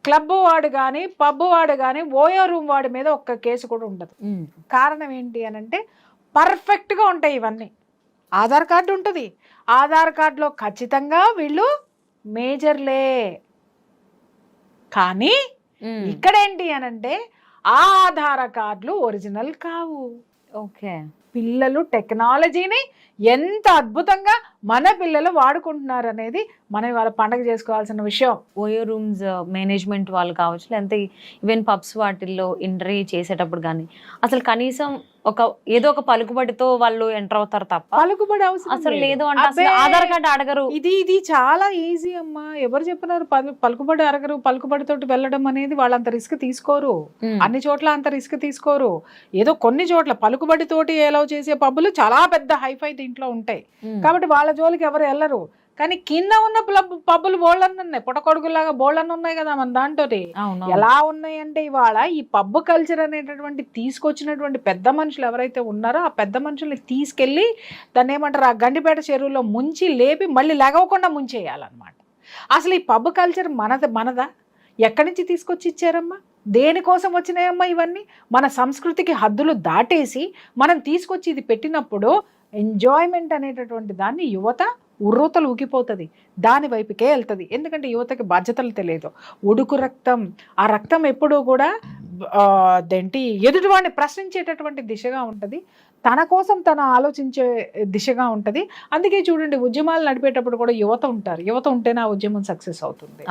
క్లబ్ వాడు కానీ పబ్ వాడు కానీ ఓయో రూమ్ వాడి మీద ఒక్క కేసు కూడా ఉండదు. కారణం ఏంటి అని అంటే, పర్ఫెక్ట్గా ఉంటాయి ఇవన్నీ. ఆధార్ కార్డు ఉంటుంది, ఆధార్ కార్డులో ఖచ్చితంగా వీళ్ళు మేజర్లే. కానీ ఇక్కడేంటి అనంటే, ఆ ఆధార్ కార్డులు ఒరిజినల్ కావు. ఓకే, పిల్లలు టెక్నాలజీని ఎంత అద్భుతంగా మన పిల్లలు వాడుకుంటున్నారు అనేది మనం ఇవాళ పండగ చేసుకోవాల్సిన విషయం. ఓయో రూమ్స్ మేనేజ్మెంట్ వాళ్ళు కావచ్చు, లేదంటే ఈవెన్ పబ్స్ వాటిల్లో ఎంట్రీ చేసేటప్పుడు కానీ అసలు కనీసం ఏదో ఒక పలుకుబడితో వాళ్ళు ఎంటర్ అవుతారు తప్ప పలుకుబడి అవసరం అసలు లేదు అంటే అసలు ఆధార్ కార్డు అడగరు. ఇది చాలా ఈజీ అమ్మా. ఎవరు చెప్పినారు పలుకుబడి అడగరు? పలుకుబడితోటి వెళ్ళడం అనేది వాళ్ళు అంత రిస్క్ తీసుకోరు. అన్ని చోట్ల అంత రిస్క్ తీసుకోరు. ఏదో కొన్ని చోట్ల పలుకుబడితోటి అలౌ చేసే పబ్బులు చాలా పెద్ద హైఫై దీంట్లో ఉంటాయి కాబట్టి వాళ్ళ జోలికి ఎవరు వెళ్ళరు. కానీ కింద ఉన్న పబ్బులు బోళ్ళన్ని ఉన్నాయి, పుట్టకొడుకులాగా బోళ్ళన్ని ఉన్నాయి కదా మన దాంతో. ఎలా ఉన్నాయి అంటే, ఇవాళ ఈ పబ్బు కల్చర్ అనేటటువంటి తీసుకొచ్చినటువంటి పెద్ద మనుషులు ఎవరైతే ఉన్నారో ఆ పెద్ద మనుషుల్ని తీసుకెళ్ళి దాన్ని ఏమంటారు, ఆ గండిపేట చెరువులో ముంచి లేపి మళ్ళీ లెగవకుండా ముంచేయాలన్నమాట. అసలు ఈ పబ్బు కల్చర్ మనదా? ఎక్కడి నుంచి తీసుకొచ్చి ఇచ్చారమ్మా? దేనికోసం వచ్చినాయమ్మా ఇవన్నీ? మన సంస్కృతికి హద్దులు దాటేసి మనం తీసుకొచ్చి ఇది పెట్టినప్పుడు ఎంజాయ్మెంట్ అనేటటువంటి దాన్ని యువత ఉర్రూతలు ఊగిపోతుంది, దాని వైపుకే వెళ్తుంది. ఎందుకంటే యువతకి బాధ్యతలు తెలియదు. ఉడుకు రక్తం, ఆ రక్తం ఎప్పుడూ కూడా ఎదుటివాడిని ప్రశ్నించేటటువంటి దిశగా ఉంటుంది, తన కోసం తన ఆలోచించే దిశగా ఉంటుంది. అందుకే చూడండి, ఉద్యమాలు నడిపేటప్పుడు కూడా యువత ఉంటారు. యువత ఉంటేనే ఆ ఉద్యమం సక్సెస్ అవుతుంది.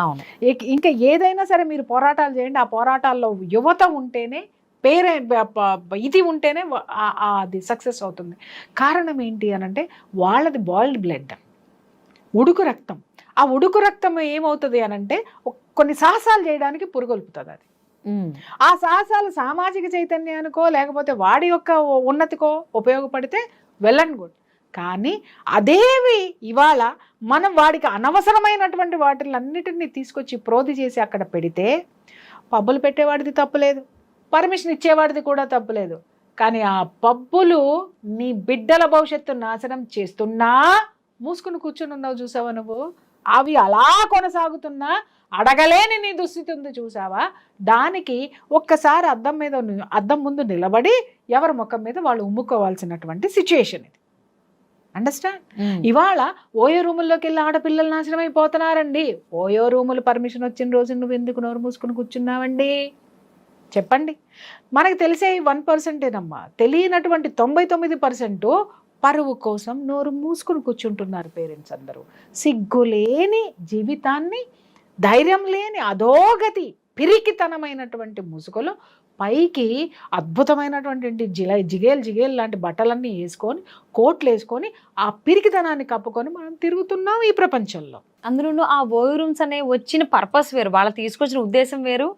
ఇంకా ఏదైనా సరే మీరు పోరాటాలు చేయండి, ఆ పోరాటాల్లో యువత ఉంటేనే ఇది ఉంటేనే అది సక్సెస్ అవుతుంది. కారణం ఏంటి అని అంటే వాళ్ళది బాయిల్డ్ బ్లడ్, ఉడుకు రక్తం. ఆ ఉడుకు రక్తం ఏమవుతుంది అని అంటే కొన్ని సాహసాలు చేయడానికి పురుగొల్పుతుంది అది. ఆ సాహసాలు సామాజిక చైతన్యానికో లేకపోతే వాడి యొక్క ఉన్నతికో ఉపయోగపడితే వెల్ అండ్ గుడ్. కానీ అదేవి ఇవాళ మనం వాడికి అనవసరమైనటువంటి వాటిలన్నిటిని తీసుకొచ్చి ప్రోధి చేసి అక్కడ పెడితే పబ్బులు పెట్టేవాడిది తప్పులేదు, పర్మిషన్ ఇచ్చేవాడిది కూడా తప్పులేదు. కానీ ఆ పబ్బులు నీ బిడ్డల భవిష్యత్తు నాశనం చేస్తున్నా మూసుకుని కూర్చుని ఉన్నావు చూసావా నువ్వు, అవి అలా కొనసాగుతున్నా అడగలేని నీ దుస్థితి ఉంది చూసావా. దానికి ఒక్కసారి అద్దం ముందు నిలబడి ఎవరి ముఖం మీద వాళ్ళు ఉమ్ముకోవాల్సినటువంటి సిచ్యుయేషన్ ఇది. అండర్స్టాండ్? ఇవాళ ఓయో రూముల్లోకి వెళ్ళి ఆడపిల్లలు నాశనం అయిపోతున్నారండి. ఓయో రూములు పర్మిషన్ వచ్చిన రోజు నువ్వు ఎందుకు నోరు మూసుకుని కూర్చున్నావండి చెప్పండి. మనకు తెలిసే 1%ఏనమ్మా, తెలియనటువంటి 99% పరువు కోసం నోరు మూసుకుని కూర్చుంటున్నారు పేరెంట్స్ అందరూ. సిగ్గులేని జీవితాన్ని, ధైర్యం లేని అధోగతి, పిరికితనమైనటువంటి ముసుగులో పైకి అద్భుతమైనటువంటి జిగేల్ లాంటి బట్టలన్నీ వేసుకొని, కోట్లు వేసుకొని, ఆ పిరికితనాన్ని కప్పుకొని మనం తిరుగుతున్నాం ఈ ప్రపంచంలో. అందులో ఆ ఓయో రూమ్స్ అనే వచ్చిన పర్పస్ వేరు, వాళ్ళు తీసుకొచ్చిన ఉద్దేశం వేరు,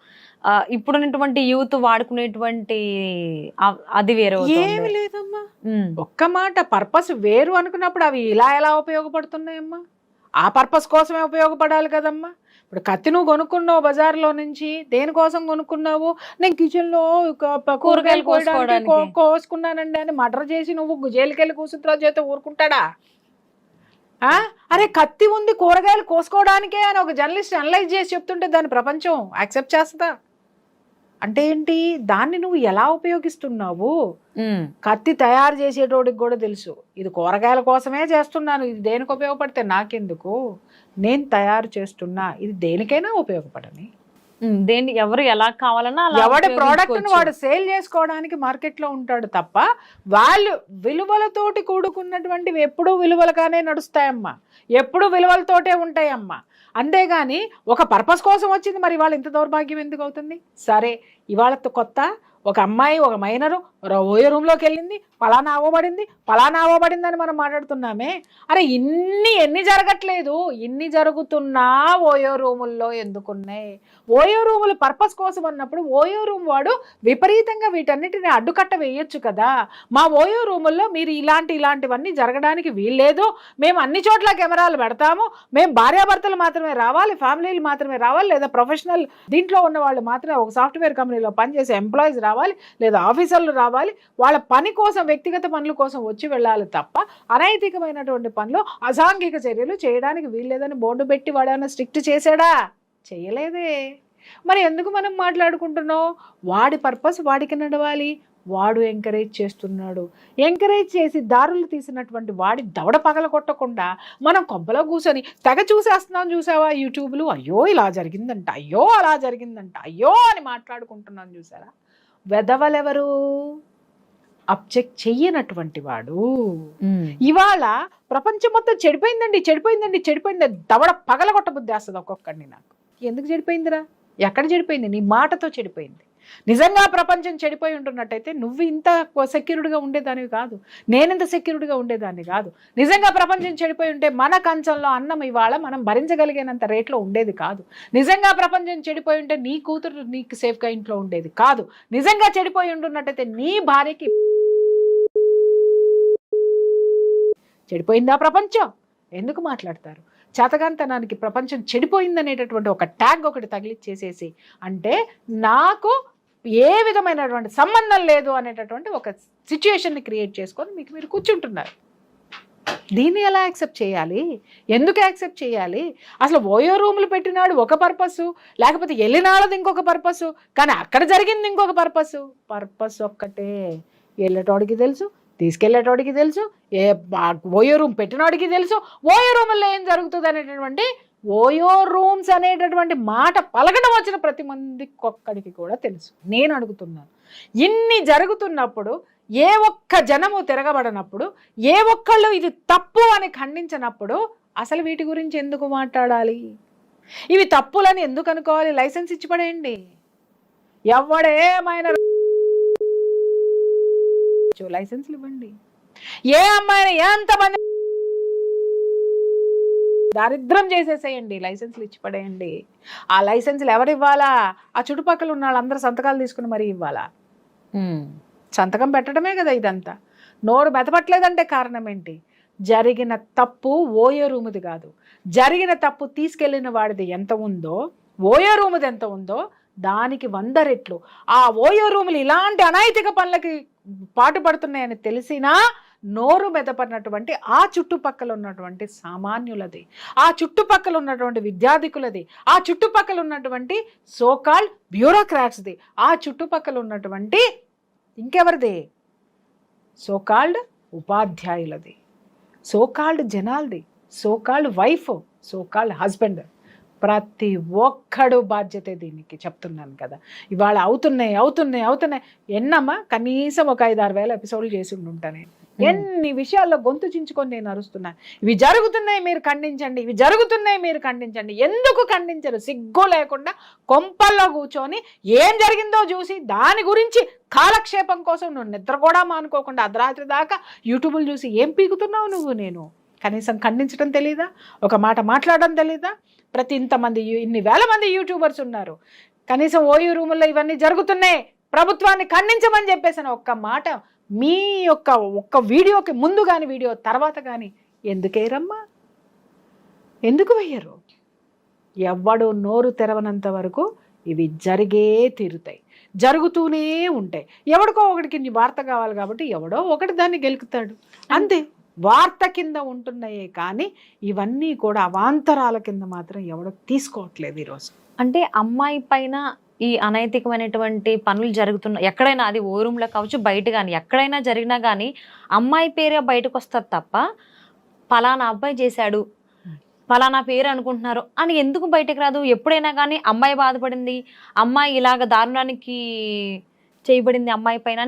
ఇప్పుడున్నటువంటి యూత్ వాడుకునేటువంటి అది వేరు. ఏమి లేదమ్మా, ఒక్క మాట, పర్పస్ వేరు అనుకున్నప్పుడు అవి ఇలా ఎలా ఉపయోగపడుతున్నాయమ్మా? ఆ పర్పస్ కోసమే ఉపయోగపడాలి కదమ్మా. ఇప్పుడు కత్తి నువ్వు కొనుక్కున్నావు బజార్లో నుంచి, దేనికోసం కొనుక్కున్నావు? నేను కిచెన్లో కూరగాయలు కోసుకున్నానండి అని మర్డర్ చేసి నువ్వు జైలుకెళ్ళి కూర్చుంటున్నావు చేత ఊరుకుంటాడా? అరే కత్తి ఉంది కూరగాయలు కోసుకోవడానికే అని ఒక జర్నలిస్ట్ అనలైజ్ చేసి చెప్తుంటే దాన్ని ప్రపంచం యాక్సెప్ట్ చేస్తుందా? అంటే ఏంటి, దాన్ని నువ్వు ఎలా ఉపయోగిస్తున్నావు? కత్తి తయారు చేసేటోడికి కూడా తెలుసు ఇది కూరగాయల కోసమే చేస్తున్నాను, ఇది దేనికి ఉపయోగపడితే నాకెందుకు, నేను తయారు చేస్తున్నా, ఇది దేనికైనా ఉపయోగపడని. దేన్ని ఎవరు ఎలా కావాలన్నా ఎవడి ప్రోడక్ట్ వాడు సేల్ చేసుకోవడానికి మార్కెట్లో ఉంటాడు తప్ప విలువలతోటి కూడుకున్నటువంటివి ఎప్పుడూ విలువలుగానే నడుస్తాయమ్మా, ఎప్పుడూ విలువలతోటే ఉంటాయమ్మా. అంతేగాని ఒక పర్పస్ కోసం వచ్చింది మరి ఇవాళ ఇంత దౌర్భాగ్యం ఎందుకు అవుతుంది? సరే ఇవాళతో కొత్త ఒక అమ్మాయి, ఒక మైనరు ఓయో రూమ్లోకి వెళ్ళింది, పలానా అవ్వబడింది అని మనం మాట్లాడుతున్నామే. అరే ఎన్ని జరగట్లేదు, ఇన్ని జరుగుతున్నా ఓయో రూముల్లో ఎందుకున్నాయి? ఓయో రూములు పర్పస్ కోసం అన్నప్పుడు ఓయో రూమ్ వాడు విపరీతంగా వీటన్నిటిని అడ్డుకట్ట వేయొచ్చు కదా. మా ఓయో రూముల్లో మీరు ఇలాంటివన్నీ జరగడానికి వీల్లేదు, మేము అన్ని చోట్ల కెమెరాలు పెడతాము, మేము భార్యాభర్తలు మాత్రమే రావాలి, ఫ్యామిలీలు మాత్రమే రావాలి, లేదా ప్రొఫెషనల్ దీంట్లో ఉన్న వాళ్ళు మాత్రమే, ఒక సాఫ్ట్వేర్ కంపెనీలో పనిచేసే ఎంప్లాయీస్ రావాలి, లేదా ఆఫీసర్లు రావాలి, వాళ్ళ పని కోసం వ్యక్తిగత పనుల కోసం వచ్చి వెళ్ళాలి తప్ప అనైతికమైనటువంటి పనులు, అసాంఘిక చర్యలు చేయడానికి వీల్లేదని బోర్డు పెట్టి వాడేమైనా స్ట్రిక్ట్ చేశాడా? చేయలేదే. మరి ఎందుకు మనం మాట్లాడుకుంటున్నాం? వాడి పర్పస్ వాడికి నడవాలి, వాడు ఎంకరేజ్ చేస్తున్నాడు. ఎంకరేజ్ చేసి దారులు తీసినటువంటి వాడి దవడ పగల కొట్టకుండా మనం కొంపలో కూర్చొని తెగ చూసేస్తున్నాం చూసావా యూట్యూబ్లు. అయ్యో ఇలా జరిగిందంట, అయ్యో అలా జరిగిందంట, అయ్యో అని మాట్లాడుకుంటున్నాం చూసారా. వెదవలెవరు? అబ్జెక్ట్ చెయ్యనటువంటి వాడు. ఇవాళ ప్రపంచం మొత్తం చెడిపోయింది దవడ పగలగొట్ట బుద్ధి వేస్తుంది ఒక్కొక్కడిని నాకు. ఎందుకు చెడిపోయిందిరా? ఎక్కడ చెడిపోయింది? నీ మాటతో చెడిపోయింది. నిజంగా ప్రపంచం చెడిపోయి ఉంటున్నట్టయితే నువ్వు ఇంత సెక్యూర్డ్గా ఉండేదానివి కాదు, నేనింత సెక్యూర్డ్గా ఉండేదాన్ని కాదు. నిజంగా ప్రపంచం చెడిపోయి ఉంటే మన కంచంలో అన్నం ఇవాళ మనం భరించగలిగినంత రేట్లో ఉండేది కాదు. నిజంగా ప్రపంచం చెడిపోయి ఉంటే నీ కూతురు నీకు సేఫ్గా ఇంట్లో ఉండేది కాదు. నిజంగా చెడిపోయి ఉంటున్నట్టయితే నీ భార్యకి చెడిపోయిందా ప్రపంచం? ఎందుకు మాట్లాడతారు? చేతగాంతనానికి ప్రపంచం చెడిపోయిందనేటటువంటి ఒక ట్యాగ్ ఒకటి తగిలిచ్చేసేసి, అంటే నాకు ఏ విధమైనటువంటి సంబంధం లేదు అనేటటువంటి ఒక సిచ్యుయేషన్ని క్రియేట్ చేసుకొని మీరు కూర్చుంటున్నారు. దీన్ని ఎలా యాక్సెప్ట్ చేయాలి? ఎందుకు యాక్సెప్ట్ చేయాలి? అసలు ఓయో రూములు పెట్టినాడు ఒక పర్పస్, లేకపోతే వెళ్ళినాడది ఇంకొక పర్పస్, కానీ అక్కడ జరిగింది ఇంకొక పర్పస్ ఒక్కటే. వెళ్ళేటోడికి తెలుసు, తీసుకెళ్లేటోడికి తెలుసు, ఓయో రూమ్ పెట్టినోడికి తెలుసు, ఓయో రూముల్లో ఏం జరుగుతుంది అనేటటువంటి ఓయో రూమ్స్ అనేటటువంటి మాట పలకడం వచ్చిన ప్రతి మందికి ఒక్కడికి కూడా తెలుసు. నేను అడుగుతున్నాను, ఇన్ని జరుగుతున్నప్పుడు ఏ ఒక్క జనము తిరగబడినప్పుడు, ఏ ఒక్కళ్ళు ఇది తప్పు అని ఖండించినప్పుడు అసలు వీటి గురించి ఎందుకు మాట్లాడాలి? ఇవి తప్పులని ఎందుకు అనుకోవాలి? లైసెన్స్ ఇచ్చి పడేయండి. ఎవడేమైనా లైసెన్స్లు ఇవ్వండి. ఏ అమ్మాయిని ఎంతమంది దారిద్రం చేసేసేయండి, లైసెన్స్లు ఇచ్చి పడేయండి. ఆ లైసెన్స్లు ఎవరు ఇవ్వాలా? ఆ చుట్టుపక్కల ఉన్న వాళ్ళందరూ సంతకాలు తీసుకుని మరీ ఇవ్వాలా? సంతకం పెట్టడమే కదా ఇదంతా. నోరు మెదపట్లేదంటే కారణం ఏంటి? జరిగిన తప్పు ఓయో రూముది కాదు, జరిగిన తప్పు తీసుకెళ్లిన వాడిది ఎంత ఉందో, ఓయో రూముది ఎంత ఉందో దానికి 100 రెట్లు. ఆ ఓయో రూములు ఇలాంటి అనైతిక పనులకి పాటుపడుతున్నాయని తెలిసినా నోరు మెదపడినటువంటి ఆ చుట్టుపక్కల ఉన్నటువంటి సామాన్యులది, ఆ చుట్టుపక్కల ఉన్నటువంటి విద్యార్థికులది, ఆ చుట్టుపక్కల ఉన్నటువంటి సోకాల్డ్ బ్యూరోక్రాట్స్ది, ఆ చుట్టుపక్కల ఉన్నటువంటి ఇంకెవరిది? సోకాల్డ్ ఉపాధ్యాయులది, సోకాల్డ్ జనాలది, సోకాల్డ్ వైఫ్, సోకాల్డ్ హస్బెండ్. ప్రతి ఒక్కడు బాధ్యతే దీనికి చెప్తున్నాను కదా. ఇవాళ అవుతున్నాయి ఎన్నమ్మా, కనీసం ఒక 5-6 వేల ఎపిసోడ్లు చేసి ఉంటాను. ఎన్ని విషయాల్లో గొంతు చించుకొని నేను అరుస్తున్నాను. ఇవి జరుగుతున్నాయి మీరు ఖండించండి, ఇవి జరుగుతున్నాయి మీరు ఖండించండి. ఎందుకు ఖండించరు? సిగ్గు లేకుండా కొంపల్లో కూర్చొని ఏం జరిగిందో చూసి దాని గురించి కాలక్షేపం కోసం నువ్వు నిద్ర కూడా మానుకోకుండా అర్ధరాత్రి దాకా యూట్యూబ్లు చూసి ఏం పీకుతున్నావు నువ్వు? నేను కనీసం ఖండించడం తెలీదా? ఒక మాట మాట్లాడడం తెలీదా? ఇంతమంది ఇన్ని వేల మంది యూట్యూబర్స్ ఉన్నారు, కనీసం ఓయూ రూముల్లో ఇవన్నీ జరుగుతున్నాయి, ప్రభుత్వాన్ని ఖండించమని చెప్పేసిన ఒక్క మాట మీ ఒక్క వీడియోకి ముందు కానీ వీడియో తర్వాత కానీ ఎందుకేరమ్మా? ఎందుకు వెయ్యరు? ఎవడు నోరు తెరవనంత వరకు ఇవి జరిగే తీరుతాయి, జరుగుతూనే ఉంటాయి. ఎవడికో ఒకటికి నీ వార్త కావాలి కాబట్టి ఎవడో ఒకటి దాన్ని గెలుకుతాడు, అంతే. వార్త కింద ఉంటున్నాయే కానీ ఇవన్నీ కూడా అవాంతరాల కింద మాత్రం ఎవడో తీసుకోవట్లేదు ఈరోజు. అంటే అమ్మాయి పైన ఈ అనైతికమైనటువంటి పనులు జరుగుతున్నాయి ఎక్కడైనా, అది ఓ రూమ్లో కావచ్చు, బయట కానీ ఎక్కడైనా జరిగినా కానీ అమ్మాయి పేరే బయటకు వస్తుంది తప్ప పలానా అబ్బాయి చేశాడు, పలానా పేరు అనుకుంటున్నారు అని ఎందుకు బయటకు రాదు? ఎప్పుడైనా కానీ అమ్మాయి బాధపడింది, అమ్మాయి ఇలాగ దారుణానికి చేయబడింది అమ్మాయి పైన,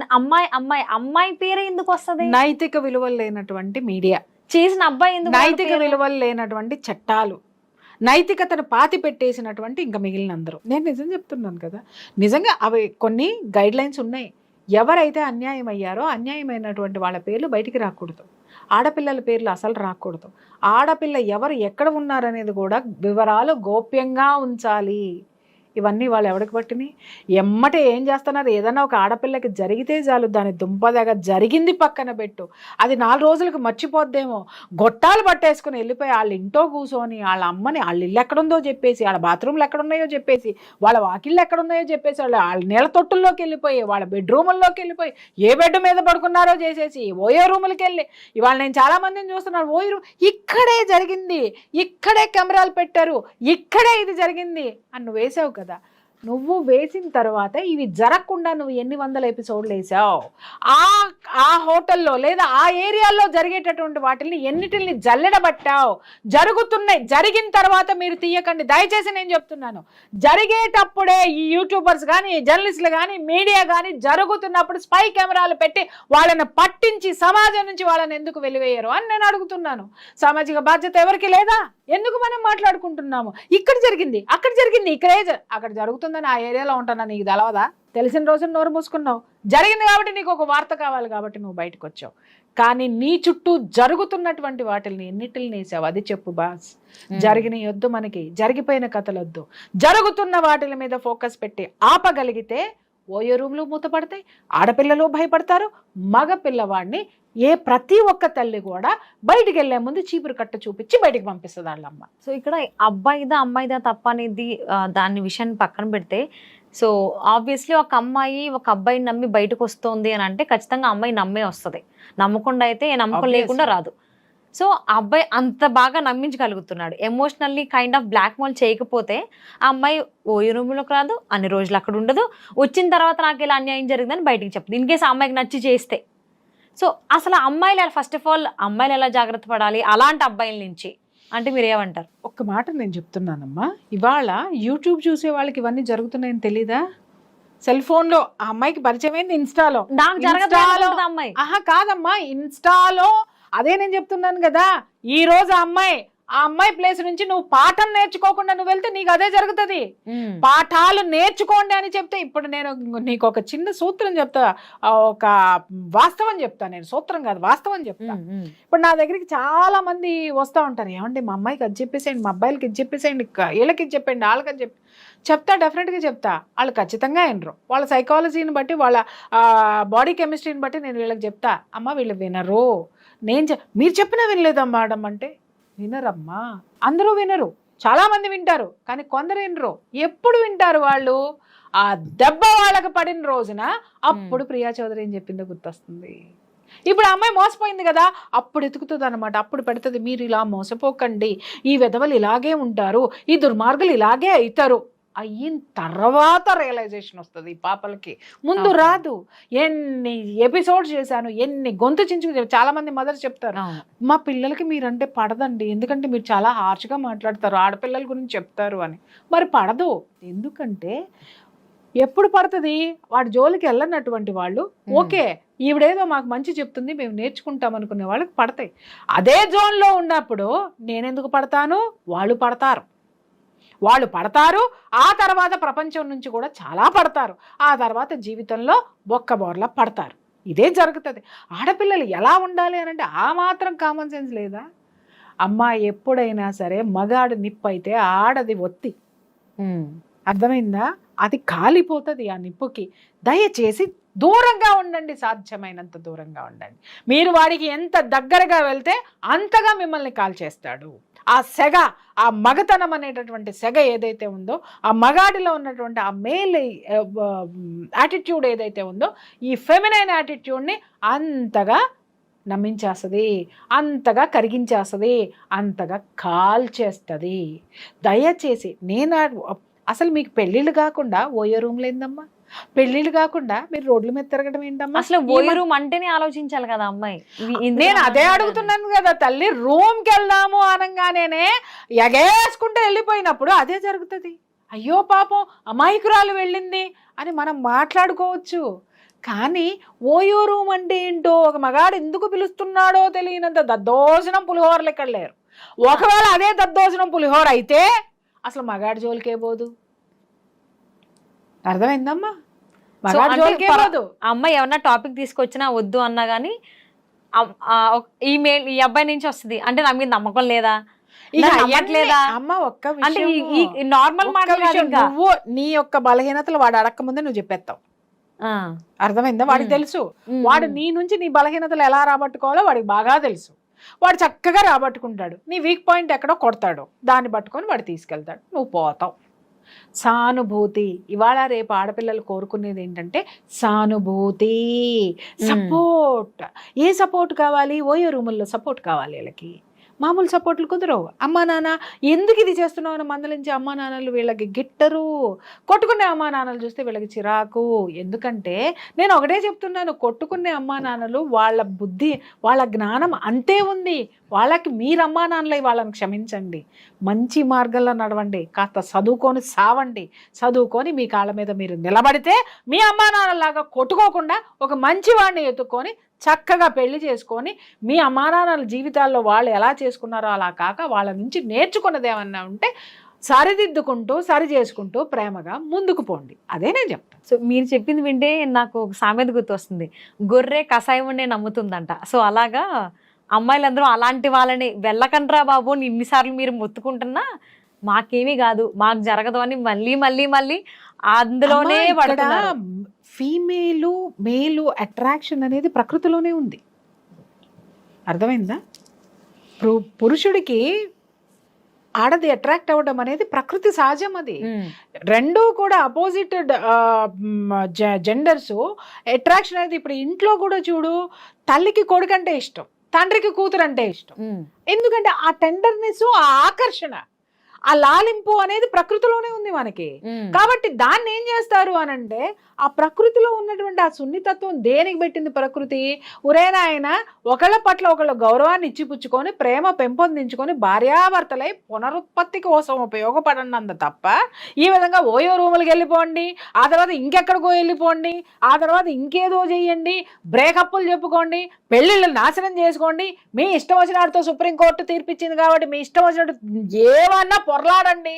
అమ్మాయి పేరే ఎందుకు వస్తుంది? నైతిక విలువలు లేనటువంటి మీడియా, చేసిన అబ్బాయి ఎందుకు, నైతిక విలువలు లేనటువంటి చట్టాలు, నైతికతను పాతి పెట్టేసినటువంటి ఇంకా మిగిలిన అందరూ. నేను నిజం చెప్తున్నాను కదా, నిజంగా అవి కొన్ని గైడ్ లైన్స్ ఉన్నాయి. ఎవరైతే అన్యాయం అయ్యారో అన్యాయమైనటువంటి వాళ్ళ పేర్లు బయటికి రాకూడదు, ఆడపిల్లల పేర్లు అసలు రాకూడదు, ఆడపిల్ల ఎవరు ఎక్కడ ఉన్నారనేది కూడా వివరాలు గోప్యంగా ఉంచాలి. ఇవన్నీ వాళ్ళు ఎవరికి పట్టినాయి? ఎమ్మటే ఏం చేస్తున్నారు? ఏదైనా ఒక ఆడపిల్లకి జరిగితే చాలు దాని దుంపదగా జరిగింది పక్కన పెట్టు, అది 4 రోజులకు మర్చిపోద్దేమో, గొట్టాలు పట్టేసుకుని వెళ్ళిపోయి వాళ్ళ ఇంట్లో కూర్చొని వాళ్ళ అమ్మని వాళ్ళ ఇల్లు ఎక్కడుందో చెప్పేసి, వాళ్ళ బాత్రూమ్లు ఎక్కడున్నాయో చెప్పేసి, వాళ్ళ వాకిళ్ళు ఎక్కడున్నాయో చెప్పేసి, వాళ్ళ నీళ్ళ తొట్టుల్లోకి వెళ్ళిపోయి, వాళ్ళ బెడ్రూముల్లోకి వెళ్ళిపోయి, ఏ బెడ్ మీద పడుకున్నారో చేసేసి ఓయో రూములకి వెళ్ళి, ఇవాళ నేను చాలా మందిని చూస్తున్నాను, ఓయో రూమ్ ఇక్కడే జరిగింది, ఇక్కడే కెమెరాలు పెట్టారు, ఇక్కడే ఇది జరిగింది అని నువ్వు వేసావు కదా. నువ్వు వేసిన తర్వాత ఇవి జరగకుండా నువ్వు ఎన్ని 100 ఎపిసోడ్లు వేసావు? ఆ హోటల్లో లేదా ఆ ఏరియాలో జరిగేటటువంటి వాటిని ఎన్నిటిని జల్లెడబట్టావు? జరుగుతున్నాయి, జరిగిన తర్వాత మీరు తీయకండి దయచేసి, నేను చెప్తున్నాను. జరిగేటప్పుడే ఈ యూట్యూబర్స్ కానీ, జర్నలిస్టులు కానీ, మీడియా కానీ జరుగుతున్నప్పుడు స్పై కెమెరాలు పెట్టి వాళ్ళని పట్టించి సమాజం నుంచి వాళ్ళని ఎందుకు వెలివేయరు అని నేను అడుగుతున్నాను. సామాజిక బాధ్యత ఎవరికి లేదా? ఎందుకు మనం మాట్లాడుకుంటున్నాము? ఇక్కడ జరిగింది, అక్కడ జరిగింది, ఇక్కడే అక్కడ జరుగుతుందని ఆ ఏరియాలో ఉంటున్నా, నీకు తెలవదా? తెలిసిన రోజున నోరు మూసుకున్నావు. జరిగింది కాబట్టి నీకు ఒక వార్త కావాలి కాబట్టి నువ్వు బయటకు వచ్చావు, కానీ నీ చుట్టూ జరుగుతున్నటువంటి వాటిని ఎన్నిటిని వేసావు? అది చెప్పు బాస్. జరిగిన వద్దు, మనకి జరిగిపోయిన కథలు వద్దు, జరుగుతున్న వాటిల మీద ఫోకస్ పెట్టి ఆపగలిగితే ఓయో రూమ్లు మూతపడతాయి, ఆడపిల్లలు భయపడతారు, మగ పిల్లవాడిని ప్రతి ఒక్క తల్లి కూడా బయటికి వెళ్లే ముందు చీపురు కట్ట చూపించి బయటికి పంపిస్తుంది వాళ్ళమ్మ. సో ఇక్కడ అబ్బాయిదా అమ్మాయిదా తప్ప అనేది దాని విషయాన్ని పక్కన పెడితే, సో ఆబ్వియస్లీ ఒక అమ్మాయి ఒక అబ్బాయిని నమ్మి బయటకు వస్తుంది అని అంటే ఖచ్చితంగా అమ్మాయి నమ్మే వస్తుంది, నమ్మకుండా అయితే నమ్మకం లేకుండా రాదు. సో ఆ అబ్బాయి అంత బాగా నమ్మించగలుగుతున్నాడు, emotionally kind of blackmail చేయకపోతే ఆ అమ్మాయి ఓయో రూమ్లోకి రాదు, అన్ని రోజులు అక్కడ ఉండదు, వచ్చిన తర్వాత నాకు ఇలా అన్యాయం జరిగిందని బయటికి చెప్తుంది. ఇన్ కేసు ఆ అమ్మాయికి నచ్చి చేస్తే. సో అసలు అమ్మాయిలు ఫస్ట్ ఆఫ్ ఆల్ అమ్మాయిలు ఎలా జాగ్రత్త పడాలి అలాంటి అబ్బాయిల నుంచి అంటే మీరు ఏమంటారు? ఒక్క మాట నేను చెప్తున్నానమ్మా, ఇవాళ యూట్యూబ్ చూసే వాళ్ళకి ఇవన్నీ జరుగుతున్నాయని తెలీదా? సెల్ ఫోన్ లో ఆ అమ్మాయికి పరిచయం అయింది ఇన్స్టాలో. అమ్మాయి కాదమ్మా, ఇన్స్టాలో అదే నేను చెప్తున్నాను కదా. ఈ రోజు ఆ అమ్మాయి ఆ అమ్మాయి ప్లేస్ నుంచి నువ్వు పాఠం నేర్చుకోకుండా నువ్వు వెళ్తే నీకు అదే జరుగుతుంది. పాఠాలు నేర్చుకోండి అని చెప్తే, ఇప్పుడు నేను నీకు ఒక చిన్న సూత్రం చెప్తా, ఒక వాస్తవం చెప్తా. నేను సూత్రం కాదు, వాస్తవం చెప్తా. ఇప్పుడు నా దగ్గరికి చాలా మంది వస్తూ ఉంటారు, ఏమండి మా అమ్మాయికి అది చెప్పేసేయండి, మా అబ్బాయిలకి ఇది చెప్పేసేయండి, వీళ్ళకి ఇది చెప్పండి, వాళ్ళకి అది చెప్తా. డెఫినెట్గా చెప్తా. వాళ్ళు ఖచ్చితంగా వినరు. వాళ్ళ సైకాలజీని బట్టి, వాళ్ళ బాడీ కెమిస్ట్రీని బట్టి నేను వీళ్ళకి చెప్తా. అమ్మ వీళ్ళు వినరు, మీరు చెప్పినా వినలేదమ్మా మేడం అంటే, వినరమ్మా. అందరూ వినరు, చాలా మంది వింటారు, కానీ కొందరు వినరు. ఎప్పుడు వింటారు వాళ్ళు? ఆ దెబ్బ వాళ్ళకి పడిన రోజున అప్పుడు ప్రియా చౌదరి ఏం చెప్పిందో గుర్తొస్తుంది. ఇప్పుడు అమ్మాయి మోసపోయింది కదా, అప్పుడు ఎతుకుతుంది అనమాట. అప్పుడు పెడుతుంది, మీరు ఇలా మోసపోకండి, ఈ విధవలు ఇలాగే ఉంటారు, ఈ దుర్మార్గులు ఇలాగే అవుతారు. అయిన తర్వాత రియలైజేషన్ వస్తుంది ఈ పాపలకి, ముందు రాదు. ఎన్ని ఎపిసోడ్స్ చేశాను, ఎన్ని గొంతు చించుకు. చాలా మంది మదర్ చెప్తారు, మా పిల్లలకి మీరంటే పడదండి, ఎందుకంటే మీరు చాలా హార్ష్గా మాట్లాడతారు, ఆడపిల్లల గురించి చెప్తారు అని. మరి పడదు, ఎందుకంటే ఎప్పుడు పడుతుంది? వాడి జోలికి వెళ్ళనటువంటి వాళ్ళు, ఓకే ఈవిడేదో మాకు మంచి చెప్తుంది, మేము నేర్చుకుంటాం అనుకునే వాళ్ళకి పడతాయి. అదే జోన్లో ఉన్నప్పుడు నేనెందుకు పడతాను? వాళ్ళు పడతారు. ఆ తర్వాత ప్రపంచం నుంచి కూడా చాలా పడతారు. ఆ తర్వాత జీవితంలో బొక్కబోర్లా పడతారు. ఇదే జరుగుతుంది. ఆడపిల్లలు ఎలా ఉండాలి అని అంటే ఆ మాత్రం కామన్ సెన్స్ లేదా? అమ్మ ఎప్పుడైనా సరే మగాడు నిప్పు అయితే ఆడది ఒత్తి, అర్థమైందా? అది కాలిపోతుంది ఆ నిప్పుకి. దయచేసి దూరంగా ఉండండి, సాధ్యమైనంత దూరంగా ఉండండి. మీరు వాడికి ఎంత దగ్గరగా వెళ్తే అంతగా మిమ్మల్ని కాల్చేస్తాడు. ఆ సెగ, ఆ మగతనం అనేటటువంటి సెగ ఏదైతే ఉందో, ఆ మగాడిలో ఉన్నటువంటి ఆ మేల్ యాటిట్యూడ్ ఏదైతే ఉందో, ఈ ఫెమినైన్ యాటిట్యూడ్ని అంతగా నమ్మించేస్తుంది, అంతగా కరిగించేస్తుంది, అంతగా కాల్చేస్తుంది. దయచేసి అసలు మీకు పెళ్ళిళ్ళు కాకుండా ఓయో రూమ్లు ఏందమ్మా? పెళ్ళిళ్ళు కాకుండా మీరు రోడ్ల మీద తిరగడం ఏంటమ్మా? అసలు ఓయో రూమ్ అంటేనే ఆలోచించాలి కదా అమ్మాయి. నేను అదే అడుగుతున్నాను కదా తల్లి. రూమ్కి వెళ్దాము అనగానే ఎగేసుకుంటూ వెళ్ళిపోయినప్పుడు అదే జరుగుతుంది. అయ్యో పాపం అమాయకురాలు వెళ్ళింది అని మనం మాట్లాడుకోవచ్చు, కానీ ఓయో రూమ్ అంటే ఏంటో, ఒక మగాడు ఎందుకు పిలుస్తున్నాడో తెలియనంత దద్దోజనం పులిహోరలు ఇక్కడ లేరు. ఒకవేళ అదే దద్దోజనం పులిహోర అయితే అసలు మగాడి జోలికే పోదు. అర్థమైందమ్మా? మగాడి జోలికే పోదు. అమ్మాయి ఏమన్నా టాపిక్ తీసుకొచ్చినా వద్దు అన్నా గానీ ఈమెయిల్ ఈ అబ్బాయి నుంచి వస్తుంది అంటే నా మీద నమ్మకం లేదా, అమ్మ ఒక్క అంటే నార్మల్ నువ్వు నీ యొక్క బలహీనతలు వాడు అడక్క ముందే నువ్వు చెప్పేస్తావు. అర్థమైందా? వాడికి తెలుసు, వాడు నీ నుంచి నీ బలహీనతలు ఎలా రాబట్టుకోవాలో వాడికి బాగా తెలుసు. వాడు చక్కగా రాబట్టుకుంటాడు. నీ వీక్ పాయింట్ ఎక్కడో కొడతాడు, దాన్ని పట్టుకొని వాడు తీసుకెళ్తాడు, నువ్వు పోతావు. సానుభూతి. ఇవాళ రేపు ఆడపిల్లలు కోరుకునేది ఏంటంటే సానుభూతి, సపోర్ట్. ఏ సపోర్ట్ కావాలి? ఓయో రూముల్లో సపోర్ట్ కావాలి వీళ్ళకి. మామూలు సపోర్ట్లు కుదరవు. అమ్మా నాన్న ఎందుకు ఇది చేస్తున్నావు అని మందలించే అమ్మా నాన్నలు వీళ్ళకి గిట్టరు. కొట్టుకునే అమ్మా నాన్నలు చూస్తే వీళ్ళకి చిరాకు. ఎందుకంటే నేను ఒకటే చెప్తున్నాను, కొట్టుకునే అమ్మా నాన్నలు వాళ్ళ బుద్ధి, వాళ్ళ జ్ఞానం అంతే ఉంది. వాళ్ళకి మీరు అమ్మా నాన్నలై వాళ్ళని క్షమించండి, మంచి మార్గంలో నడవండి, కాస్త చదువుకొని సావండి. చదువుకొని మీ కాళ్ళ మీద మీరు నిలబడితే మీ అమ్మా నాన్నలాగా కొట్టుకోకుండా ఒక మంచి వాడిని ఎత్తుక్కొని చక్కగా పెళ్లి చేసుకొని మీ అమ్మానాన్నల జీవితాల్లో వాళ్ళు ఎలా చేసుకున్నారో అలా కాక వాళ్ళ నుంచి నేర్చుకున్నది ఏమన్నా ఉంటే సరిదిద్దుకుంటూ సరి చేసుకుంటూ ప్రేమగా ముందుకు పోండి. అదే నేను చెప్తాను. సో మీరు చెప్పింది వింటే నాకు ఒక సామెత గుర్తొస్తుంది, గొర్రె కషాయం ఉండే నమ్ముతుందంట. సో అలాగా అమ్మాయిలందరూ అలాంటి వాళ్ళని వెళ్ళకండ్రా బాబు ఇన్నిసార్లు మీరు మొత్తుకుంటున్నా మాకేమీ కాదు, మాకు జరగదు అని మళ్ళీ మళ్ళీ మళ్ళీ అందులోనే పడుతున్నారు. ఫీమేలు మేలు అట్రాక్షన్ అనేది ప్రకృతిలోనే ఉంది. అర్థమైందా? పురుషుడికి ఆడది అట్రాక్ట్ అవ్వడం అనేది ప్రకృతి సహజం. అది రెండూ కూడా అపోజిట్ జెండర్స్ అట్రాక్షన్ అనేది. ఇప్పుడు ఇంట్లో కూడా చూడు, తల్లికి కొడుకంటే ఇష్టం, తండ్రికి కూతురు అంటే ఇష్టం. ఎందుకంటే ఆ టెండర్నెస్, ఆ ఆకర్షణ, ఆ లాలింపు అనేది ప్రకృతిలోనే ఉంది మనకి. కాబట్టి దాన్ని ఏం చేస్తారు అని అంటే ఆ ప్రకృతిలో ఉన్నటువంటి ఆ సున్నితత్వం దేనికి పెట్టింది ప్రకృతి? ఉరేనాయన ఒకళ్ళ పట్ల ఒకళ్ళ గౌరవాన్ని ఇచ్చిపుచ్చుకొని ప్రేమ పెంపొందించుకొని భార్యాభర్తలై పునరుత్పత్తి కోసం ఉపయోగపడండి తప్ప ఈ విధంగా ఓయో రూములకు వెళ్ళిపోండి, ఆ తర్వాత ఇంకెక్కడికో వెళ్ళిపోండి, ఆ తర్వాత ఇంకేదో చెయ్యండి, బ్రేకప్లు చెప్పుకోండి, పెళ్ళిళ్ళు నాశనం చేసుకోండి, మీ ఇష్టం వచ్చినట్టుతో సుప్రీంకోర్టు తీర్పిచ్చింది కాబట్టి మీ ఇష్టం వచ్చినట్టు ఏమన్నా పొరలాడండి,